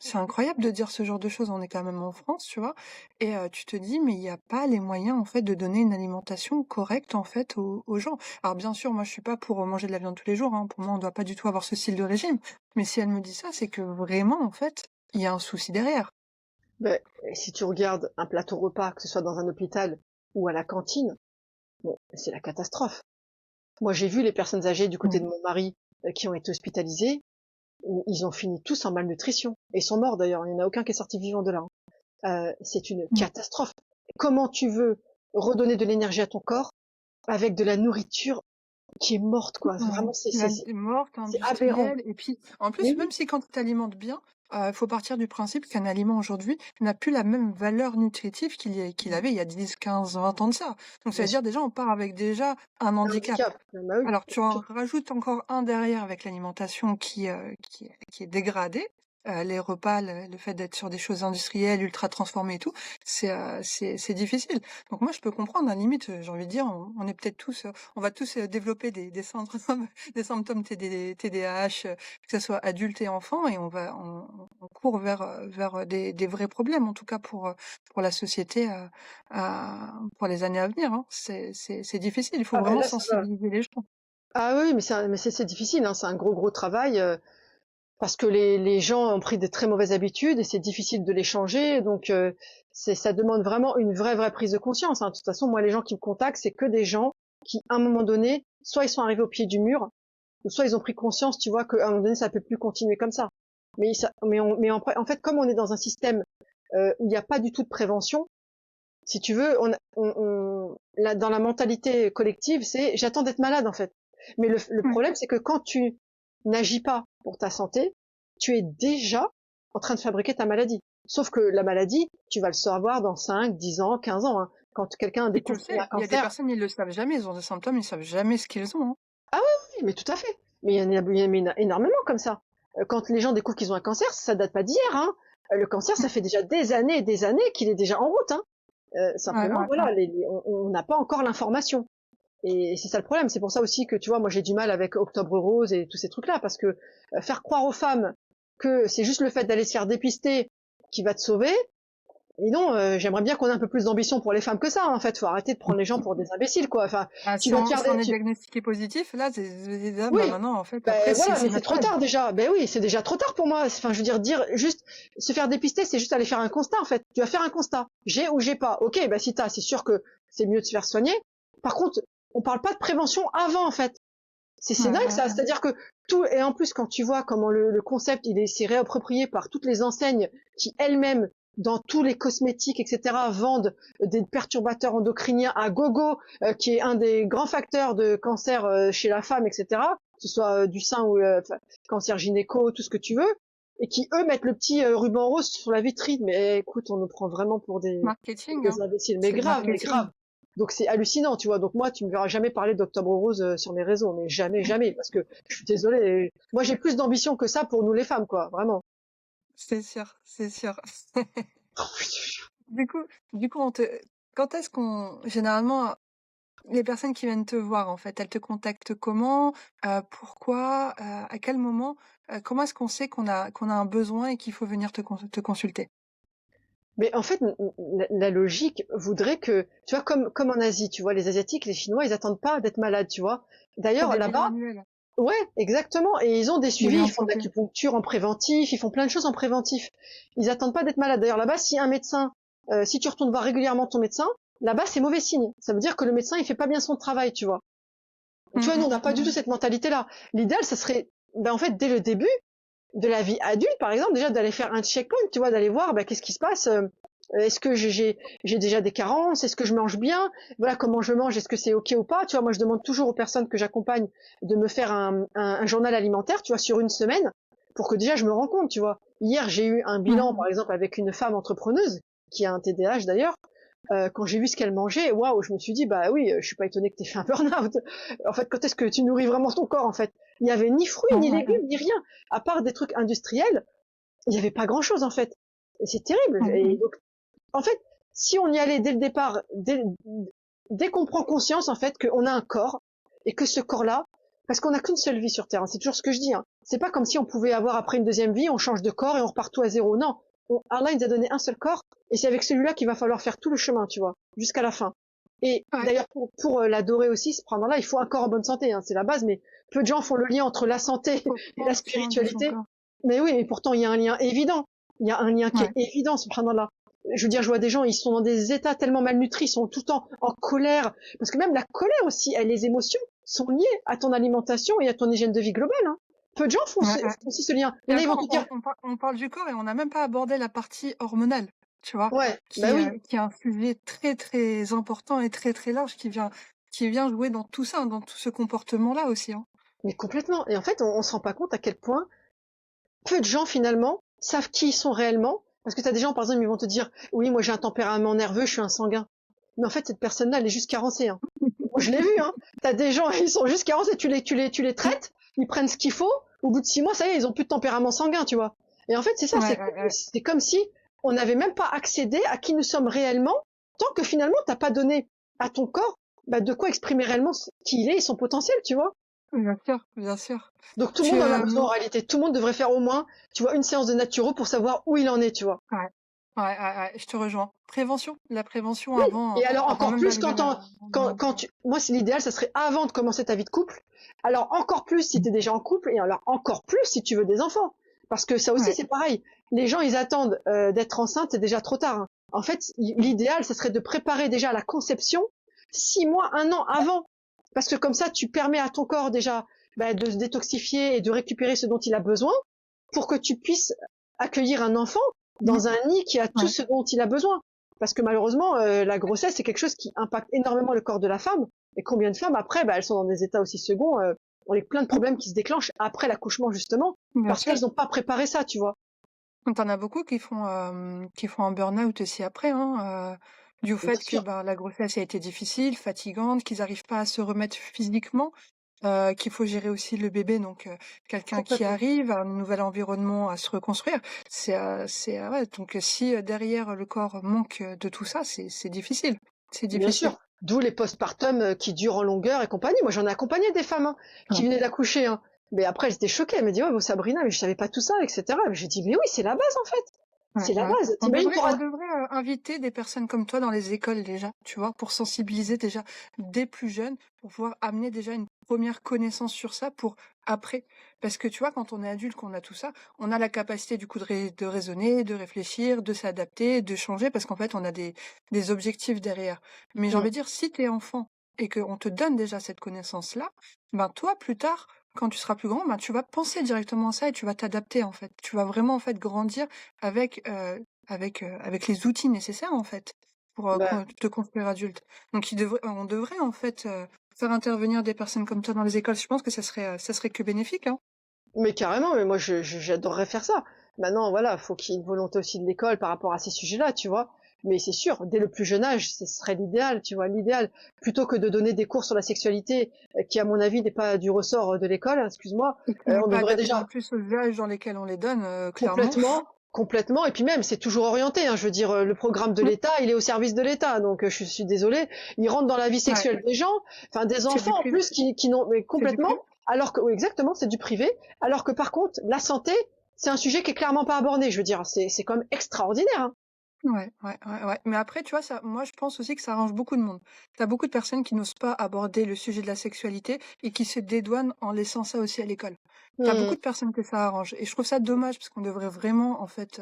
c'est incroyable de dire ce genre de choses, on est quand même en France, tu vois?» Et tu te dis: «Mais il y a pas les moyens, en fait, de donner une alimentation correcte, en fait, aux gens». Alors bien sûr, moi, je suis pas pour, manger de la viande tous les jours, hein. Pour moi, on doit pas du tout avoir ce style de régime. Mais si elle me dit ça, c'est que vraiment, en fait, il y a un souci derrière. Ben, si tu regardes un plateau repas, que ce soit dans un hôpital ou à la cantine, bon, c'est la catastrophe. Moi, j'ai vu les personnes âgées du côté Mmh. de mon mari qui ont été hospitalisées. Ils ont fini tous en malnutrition. Et ils sont morts d'ailleurs. Il n'y en a aucun qui est sorti vivant de là, hein. C'est une Mmh. catastrophe. Comment tu veux redonner de l'énergie à ton corps avec de la nourriture qui est morte, quoi? Ouais, Vraiment, la morte, c'est aberrant. industrielle et puis, en Mais plus, même oui, si quand tu t'alimentes bien, faut partir du principe qu'un aliment aujourd'hui n'a plus la même valeur nutritive qu'il avait il y a 10, 15, 20 ans de ça. Donc ça bien veut sûr, dire déjà on part avec déjà un un handicap. handicap. Bah oui. Alors tu en rajoutes encore un derrière avec l'alimentation qui est dégradée, les repas, le fait d'être sur des choses industrielles, ultra transformées et tout, c'est difficile. Donc moi je peux comprendre, à la limite, j'ai envie de dire, on est peut-être tous, on va tous, développer des symptômes des symptômes TDAH, que ce soit adultes et enfants et on court vers des vrais problèmes, en tout cas pour la société, pour les années à venir, hein. C'est difficile, il faut Ah bah vraiment là, ça va. sensibiliser les gens. Ah oui, mais c'est difficile, hein. C'est un gros travail. Parce que les gens ont pris de très mauvaises habitudes et c'est difficile de les changer. Donc, ça demande vraiment une vraie prise de conscience, hein. De toute façon, moi, les gens qui me contactent, c'est que des gens qui, à un moment donné, soit ils sont arrivés au pied du mur, ou soit ils ont pris conscience, tu vois, qu'à un moment donné, ça peut plus continuer comme ça. En fait, comme on est dans un système où il n'y a pas du tout de prévention, si tu veux, là, dans la mentalité collective, c'est j'attends d'être malade, en fait. Mais le Ouais. problème, c'est que quand tu n'agis pas pour ta santé, tu es déjà en train de fabriquer ta maladie. Sauf que la maladie, tu vas le savoir dans 5, 10 ans, 15 ans, hein. Quand quelqu'un Et tu découvre le qu'il a un sais, il y a des cancer, personnes, ils le savent jamais, ils ont des symptômes, ils savent jamais ce qu'ils ont, hein. ah oui, mais tout à fait. Mais il y en a énormément comme ça. Quand les gens découvrent qu'ils ont un cancer, ça date pas d'hier, hein. Le cancer, Mmh. ça fait déjà des années et des années qu'il est déjà en route, hein. Ouais, Simplement, ouais, ouais. voilà, on n'a pas encore l'information. Et c'est ça le problème. C'est pour ça aussi que, tu vois, moi j'ai du mal avec Octobre Rose et tous ces trucs-là, parce que faire croire aux femmes que c'est juste le fait d'aller se faire dépister qui va te sauver. Et non, j'aimerais bien qu'on ait un peu plus d'ambition pour les femmes que ça, hein. En fait, faut arrêter de prendre les gens pour des imbéciles, quoi. Enfin, Ah, tu si vas te on faire si on est tu... diagnostiqué positif, là, là, bah, Oui, maintenant, en fait, ben après, voilà, c'est mais c'est notre trop aide. tard déjà. Ben oui, c'est déjà trop tard pour moi. Enfin, je veux dire juste se faire dépister, c'est juste aller faire un constat, en fait. Tu vas faire un constat. J'ai ou j'ai pas. Ok, ben si t'as, c'est sûr que c'est mieux de se faire soigner. Par contre, on parle pas de prévention avant, en fait. C'est Ouais, dingue ouais, ça, ouais. c'est-à-dire que tout, et en plus quand tu vois comment le concept s'est réapproprié par toutes les enseignes qui elles-mêmes dans tous les cosmétiques, etc., vendent des perturbateurs endocriniens à gogo, qui est un des grands facteurs de cancer chez la femme, etc., que ce soit du sein ou cancer gynéco, tout ce que tu veux, et qui eux mettent le petit ruban rose sur la vitrine. Mais écoute, on nous prend vraiment pour Marketing, hein. des imbéciles, mais C'est le grave, mais marketing. grave. Donc c'est hallucinant, tu vois. Donc moi, tu me verras jamais parler d'Octobre Rose sur mes réseaux, mais jamais, parce que je suis désolée. Moi, j'ai plus d'ambition que ça pour nous les femmes, quoi, vraiment. C'est sûr, c'est sûr. Du coup du coup, quand est-ce qu'on généralement, les personnes qui viennent te voir, en fait, elles te contactent comment? Pourquoi? À quel moment? Comment est-ce qu'on sait qu'on a un besoin et qu'il faut venir te consulter? Mais en fait, la logique voudrait que, tu vois, comme en Asie, tu vois, les Asiatiques, les Chinois, ils attendent pas d'être malades, tu vois. Faut D'ailleurs, des bilans là-bas, annuels, ouais, exactement. Et ils ont des suivis, bilan ils de font de santé. l'acupuncture en préventif, ils font plein de choses en préventif. Ils attendent pas d'être malades. D'ailleurs, là-bas, si un médecin, si tu retournes voir régulièrement ton médecin, là-bas, c'est mauvais signe. Ça veut dire que le médecin, il fait pas bien son travail, tu vois. Tu Mmh vois, nous, on n'a mh, pas du tout mmh. cette mentalité-là. L'idéal, ça serait, ben, en fait, dès le début de la vie adulte, par exemple, déjà d'aller faire un checkpoint, tu vois, d'aller voir, ben, qu'est-ce qui se passe. Est-ce que j'ai déjà des carences? Est-ce que je mange bien? Voilà, comment je mange? Est-ce que c'est ok ou pas? Tu vois, moi, je demande toujours aux personnes que j'accompagne de me faire un journal alimentaire, tu vois, sur une semaine, pour que déjà je me rende compte, tu vois. Hier, j'ai eu un bilan, par exemple, avec une femme entrepreneuse, qui a un TDAH d'ailleurs. Quand j'ai vu ce qu'elle mangeait, waouh, je me suis dit, bah oui, je suis pas étonnée que t'aies fait un burn-out. En fait, quand est-ce que tu nourris vraiment ton corps, en fait? Il y avait ni fruits, Ouais, ni ouais, ouais. légumes, ni rien. À part des trucs industriels, il y avait pas grand-chose, en fait. Et c'est terrible. Mhm, Et mhm. donc, en fait, si on y allait dès le départ, dès qu'on prend conscience, en fait, qu'on a un corps, et que ce corps-là, parce qu'on n'a qu'une seule vie sur Terre, hein, c'est toujours ce que je dis, hein. C'est pas comme si on pouvait avoir après une deuxième vie, on change de corps et on repart tout à zéro. Non. Allah, il nous a donné un seul corps, et c'est avec celui-là qu'il va falloir faire tout le chemin, tu vois, jusqu'à la fin. Et Ouais, d'ailleurs, pour l'adorer aussi, ce prendre là, il faut un corps en bonne santé, hein, c'est la base, mais peu de gens font le lien entre la santé faut et la prendre soin de son spiritualité. corps. Mais oui, mais pourtant, il y a un lien évident. Il y a un lien qui est Ouais, évident, subhanallah. Je veux dire, je vois des gens, ils sont dans des états tellement malnutris, ils sont tout le temps en colère. Parce que même la colère aussi, les émotions sont liées à ton alimentation et à ton hygiène de vie globale, hein. Peu de gens font, ouais, ouais. font aussi ce lien. Il Et y en a, ils vont encore, te dire, on parle du corps et on n'a même pas abordé la partie hormonale, tu vois, ouais, bah oui, qui est un sujet très très important et très très large qui vient jouer dans tout ça, dans tout ce comportement-là aussi, hein. mais complètement. Et en fait, on se rend pas compte à quel point peu de gens finalement savent qui ils sont réellement. Parce que tu as des gens, par exemple, ils vont te dire, oui, moi j'ai un tempérament nerveux, je suis un sanguin. Mais en fait, cette personne-là, elle est juste carencée, hein. Moi, je l'ai vu, hein. T'as des gens, ils sont juste carencés, tu les traites, ils prennent ce qu'il faut. Au bout de 6 mois, ça y est, ils ont plus de tempérament sanguin, tu vois. Et en fait, c'est ça, Ouais, ouais, ouais. c'est comme si on n'avait même pas accédé à qui nous sommes réellement, tant que finalement, t'as pas donné à ton corps, bah, de quoi exprimer réellement qui il est et son potentiel, tu vois. Bien sûr, bien sûr. Donc tout le Tu, monde en a besoin en réalité. Tout le monde devrait faire au moins, tu vois, une séance de naturo pour savoir où il en est, tu vois. ouais, ouais, ouais, ouais, je te rejoins. Prévention, la prévention Oui. Et alors avant encore même plus d'arriver là. quand tu, moi c'est l'idéal, ça serait avant de commencer ta vie de couple. Alors encore plus si tu es déjà en couple et alors encore plus si tu veux des enfants. Parce que ça aussi Ouais, c'est pareil. Les gens ils attendent d'être enceinte, c'est déjà trop tard, hein. En fait, l'idéal, ça serait de préparer déjà la conception 6 mois, un an avant. Parce que comme ça, tu permets à ton corps déjà de se détoxifier et de récupérer ce dont il a besoin pour que tu puisses accueillir un enfant mhm, dans un nid qui a tout ouais, ce dont il a besoin. Parce que malheureusement, la grossesse, c'est quelque chose qui impacte énormément le corps de la femme. Et combien de femmes, après, elles sont dans des états aussi seconds, ont les plein de problèmes qui se déclenchent après l'accouchement, justement, bien parce sûr. qu'elles n'ont pas préparé ça, tu vois. T'en as beaucoup qui font un burn-out aussi après, hein, du Bien fait que sûr, ben, la grossesse a été difficile, fatigante, qu'ils n'arrivent pas à se remettre physiquement, qu'il faut gérer aussi le bébé, donc quelqu'un qui complètement. arrive à un nouvel environnement à se reconstruire. Ouais, donc si derrière le corps manque de tout ça, c'est difficile. C'est Bien difficile. sûr. D'où les postpartum qui durent en longueur et compagnie. Moi, j'en ai accompagné des femmes, hein, qui Ouais. venaient d'accoucher, hein. Mais après, elles étaient choquées. Elles me disaient, ouais, vous Sabrina, mais je savais pas tout ça, etc. Mais j'ai dit, mais oui, c'est la base, en fait. Ouais, C'est la ouais. base. T'imagines, On devrait inviter des personnes comme toi dans les écoles déjà, tu vois, pour sensibiliser déjà dès plus jeunes, pour pouvoir amener déjà une première connaissance sur ça pour après. Parce que tu vois, quand on est adulte, qu'on a tout ça, on a la capacité du coup de raisonner, de réfléchir, de s'adapter, de changer, parce qu'en fait, on a des objectifs derrière. Mais j'ai Mm. envie de dire, si t'es enfant et qu'on te donne déjà cette connaissance-là, ben toi, plus tard, quand tu seras plus grand, ben tu vas penser directement à ça et tu vas t'adapter en fait. Tu vas vraiment en fait grandir avec, avec les outils nécessaires, en fait, pour, Bah, te construire adulte. Donc on devrait, en fait, faire intervenir des personnes comme toi dans les écoles. Je pense que ça serait que bénéfique, hein. mais carrément, mais moi j'adorerais faire ça. Maintenant, voilà, faut qu'il y ait une volonté aussi de l'école par rapport à ces sujets-là, tu vois. Mais c'est sûr, dès le plus jeune âge, ce serait l'idéal, tu vois, l'idéal, plutôt que de donner des cours sur la sexualité, qui à mon avis n'est pas du ressort de l'école, hein, excuse-moi, Et qui n'est on pas devrait adapté en déjà plus aux âges dans lesquels on les donne, clairement. complètement, complètement, et puis même, c'est toujours orienté, hein, je veux dire, le programme de Mmh. l'État, il est au service de l'État, donc je suis désolée, il rentre dans la vie Ouais, sexuelle des gens, enfin des c'est du enfants en privé. plus qui n'ont, mais C'est du complètement, privé. alors que, oui, exactement, c'est du privé, alors que par contre, la santé, c'est un sujet qui est clairement pas abordé, je veux dire, c'est quand même extraordinaire, hein. Ouais, ouais, ouais, ouais. Mais après, tu vois, ça, moi, je pense aussi que ça arrange beaucoup de monde. T'as beaucoup de personnes qui n'osent pas aborder le sujet de la sexualité et qui se dédouanent en laissant ça aussi à l'école. T'as beaucoup Hmm, de personnes que ça arrange. Et je trouve ça dommage parce qu'on devrait vraiment, en fait,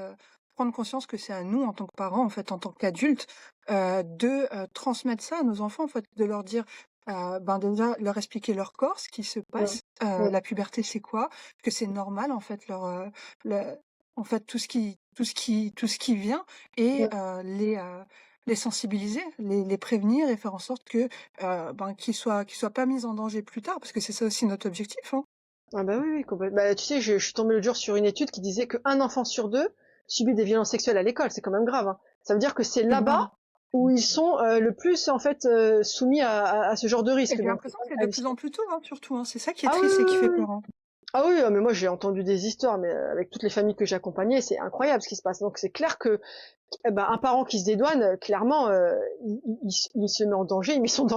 prendre conscience que c'est à nous, en tant que parents, en fait, en tant qu'adultes, de transmettre ça à nos enfants, en fait, de leur dire, ben déjà, leur expliquer leur corps, ce qui se hmm, passe, hmm, la puberté, c'est quoi, que c'est normal, en fait, en fait, tout ce qui vient et hmm. les sensibiliser, les prévenir et faire en sorte que, ben, qu'ils soient pas mis en danger plus tard, parce que c'est ça aussi notre objectif, hein. Ah bah oui, oui, complètement. Bah, tu sais, je suis tombée l'autre jour sur une étude qui disait qu'un enfant sur deux subit des violences sexuelles à l'école. C'est quand même grave, hein. Ça veut dire que c'est C'est là-bas grave. où ils sont le plus en fait soumis à ce genre de Et risque. j'ai Donc c'est l'impression quand que c'est même de plus hallucinant. en plus tôt, hein, surtout, hein. C'est ça qui est Ah oui, triste et qui oui, fait oui, oui. peur, hein. Ah oui, mais moi j'ai entendu des histoires, mais avec toutes les familles que j'ai accompagnées, c'est incroyable ce qui se passe. Donc c'est clair que un parent qui se dédouane, clairement, il se met en danger, il met son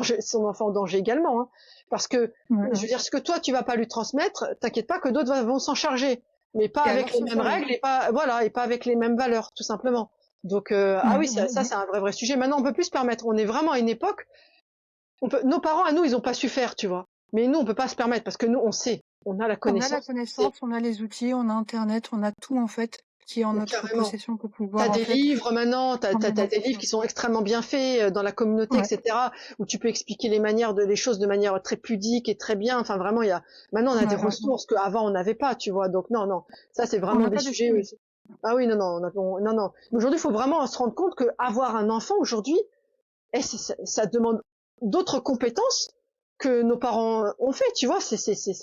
enfant en danger également, hein. Parce que, Ouais, je ouais. veux dire, ce que toi tu vas pas lui transmettre, t'inquiète pas que d'autres vont s'en charger, mais pas Et alors avec les c'est mêmes ça, oui. règles et pas, voilà, et pas avec les mêmes valeurs, tout simplement. Donc, ah oui, ça c'est un vrai sujet. Maintenant, on peut plus se permettre. On est vraiment à une époque, nos parents à nous, ils ont pas su faire, tu vois. Mais nous, on peut pas se permettre parce que nous, on sait, on a la On a la connaissance, on sait. connaissance, on a les outils, on a internet, on a tout en fait qui est en Mais notre carrément. possession pour pouvoir T'as en des fait livres maintenant, prendre t'as nos des livres décisions. qui sont extrêmement bien faits dans la communauté, Ouais, etc., où tu peux expliquer les choses de manière très pudique et très bien. Enfin, vraiment, maintenant, on a ouais, des ouais, ouais. ressources qu'avant, on n'avait pas, tu vois. Donc, non, non. Ça, c'est On vraiment n'a des pas de sujets, films. ah oui, non, non, non, non. Mais aujourd'hui, il faut vraiment se rendre compte que avoir un enfant aujourd'hui, ça demande d'autres compétences que nos parents ont fait, tu vois. C'est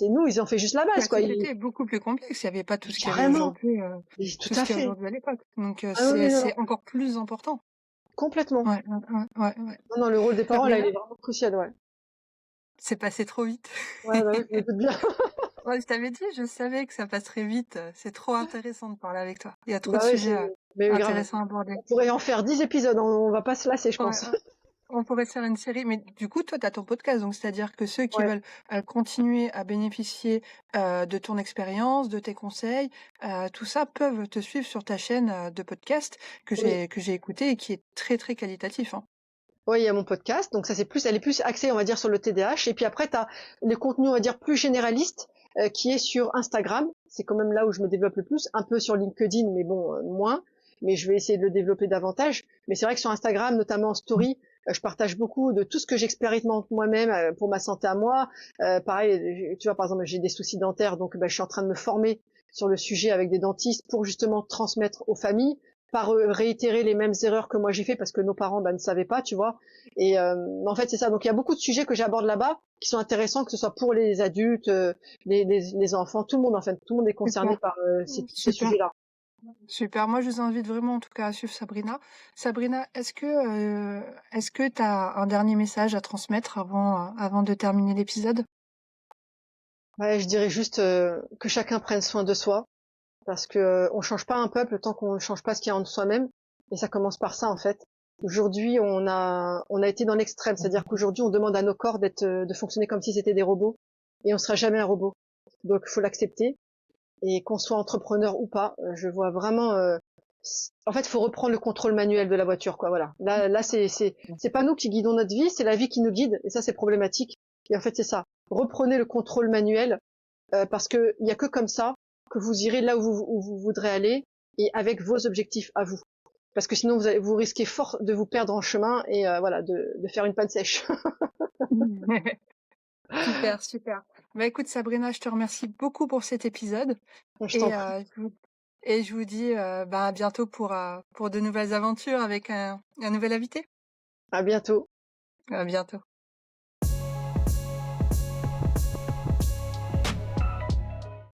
nous, ils ont fait juste la La base, quoi. société est beaucoup plus complexe. Il y avait pas tout Mais ce qu'il y avait carrément. aujourd'hui, Mais tout tout ce à qu'il y a fait. aujourd'hui à l'époque. Donc Ah oui, non, non. c'est encore plus important. Complètement. Ouais, ouais, ouais, ouais, ouais. Non, non, le rôle des parents, là, il Sabrina, est vraiment crucial, ouais. c'est passé trop vite. Ouais, bah oui, je me doute bien. Ouais, je t'avais dit, je savais que ça passerait vite. C'est trop intéressant de parler avec toi. Il y a trop de Bah oui, sujets mais oui, grave. intéressants à aborder. On pourrait en faire 10 épisodes, on va pas se lasser, je Ouais, pense. ouais. On pourrait se faire une série, mais du coup, toi, tu as ton podcast, donc c'est-à-dire que ceux qui Ouais. veulent continuer à bénéficier de ton expérience, de tes conseils, tout ça, peuvent te suivre sur ta chaîne de podcast Oui. que j'ai écouté et qui est très très qualitatif, hein. Oui, il y a mon podcast, donc ça elle est plus axée, on va dire, sur le TDAH. Et puis après, tu as les contenus, on va dire, plus généralistes, qui est sur Instagram. C'est quand même là où je me développe le plus, un peu sur LinkedIn, mais bon, moins. Mais je vais essayer de le développer davantage. Mais c'est vrai que sur Instagram, notamment en story, je partage beaucoup de tout ce que j'expérimente moi-même pour ma santé à moi. Pareil, tu vois, par exemple, j'ai des soucis dentaires, donc je suis en train de me former sur le sujet avec des dentistes pour justement transmettre aux familles, pas réitérer les mêmes erreurs que moi j'ai fait parce que nos parents ne savaient pas, tu vois. Et en fait, c'est ça. Donc il y a beaucoup de sujets que j'aborde là-bas qui sont intéressants, que ce soit pour les adultes, les enfants, tout le monde en fait, tout le monde est concerné Super, par ces super, sujets-là. super. Moi, je vous invite vraiment, en tout cas, à suivre Sabrina. Sabrina, est-ce que tu as un dernier message à transmettre avant de terminer l'épisode? Ouais, je dirais juste que chacun prenne soin de soi, parce que on change pas un peuple tant qu'on ne change pas ce qu'il y a en soi-même. Et ça commence par ça en fait. Aujourd'hui, on a été dans l'extrême, c'est-à-dire qu'aujourd'hui, on demande à nos corps de fonctionner comme si c'était des robots, et on sera jamais un robot. Donc, il faut l'accepter. Et qu'on soit entrepreneur ou pas, je vois vraiment. En fait, il faut reprendre le contrôle manuel de la voiture, quoi. Voilà. Là, c'est pas nous qui guidons notre vie, c'est la vie qui nous guide, et ça, c'est problématique. Et en fait, c'est ça. Reprenez le contrôle manuel, parce que il y a que comme ça que vous irez là où vous voudrez aller et avec vos objectifs à vous. Parce que sinon, vous risquez fort de vous perdre en chemin et voilà, de faire une panne sèche. Super, super. Bah écoute Sabrina, je te remercie beaucoup pour cet épisode Je t'en et, prie. je vous dis bah, à bientôt pour de nouvelles aventures avec un nouvel invité. À bientôt. À bientôt.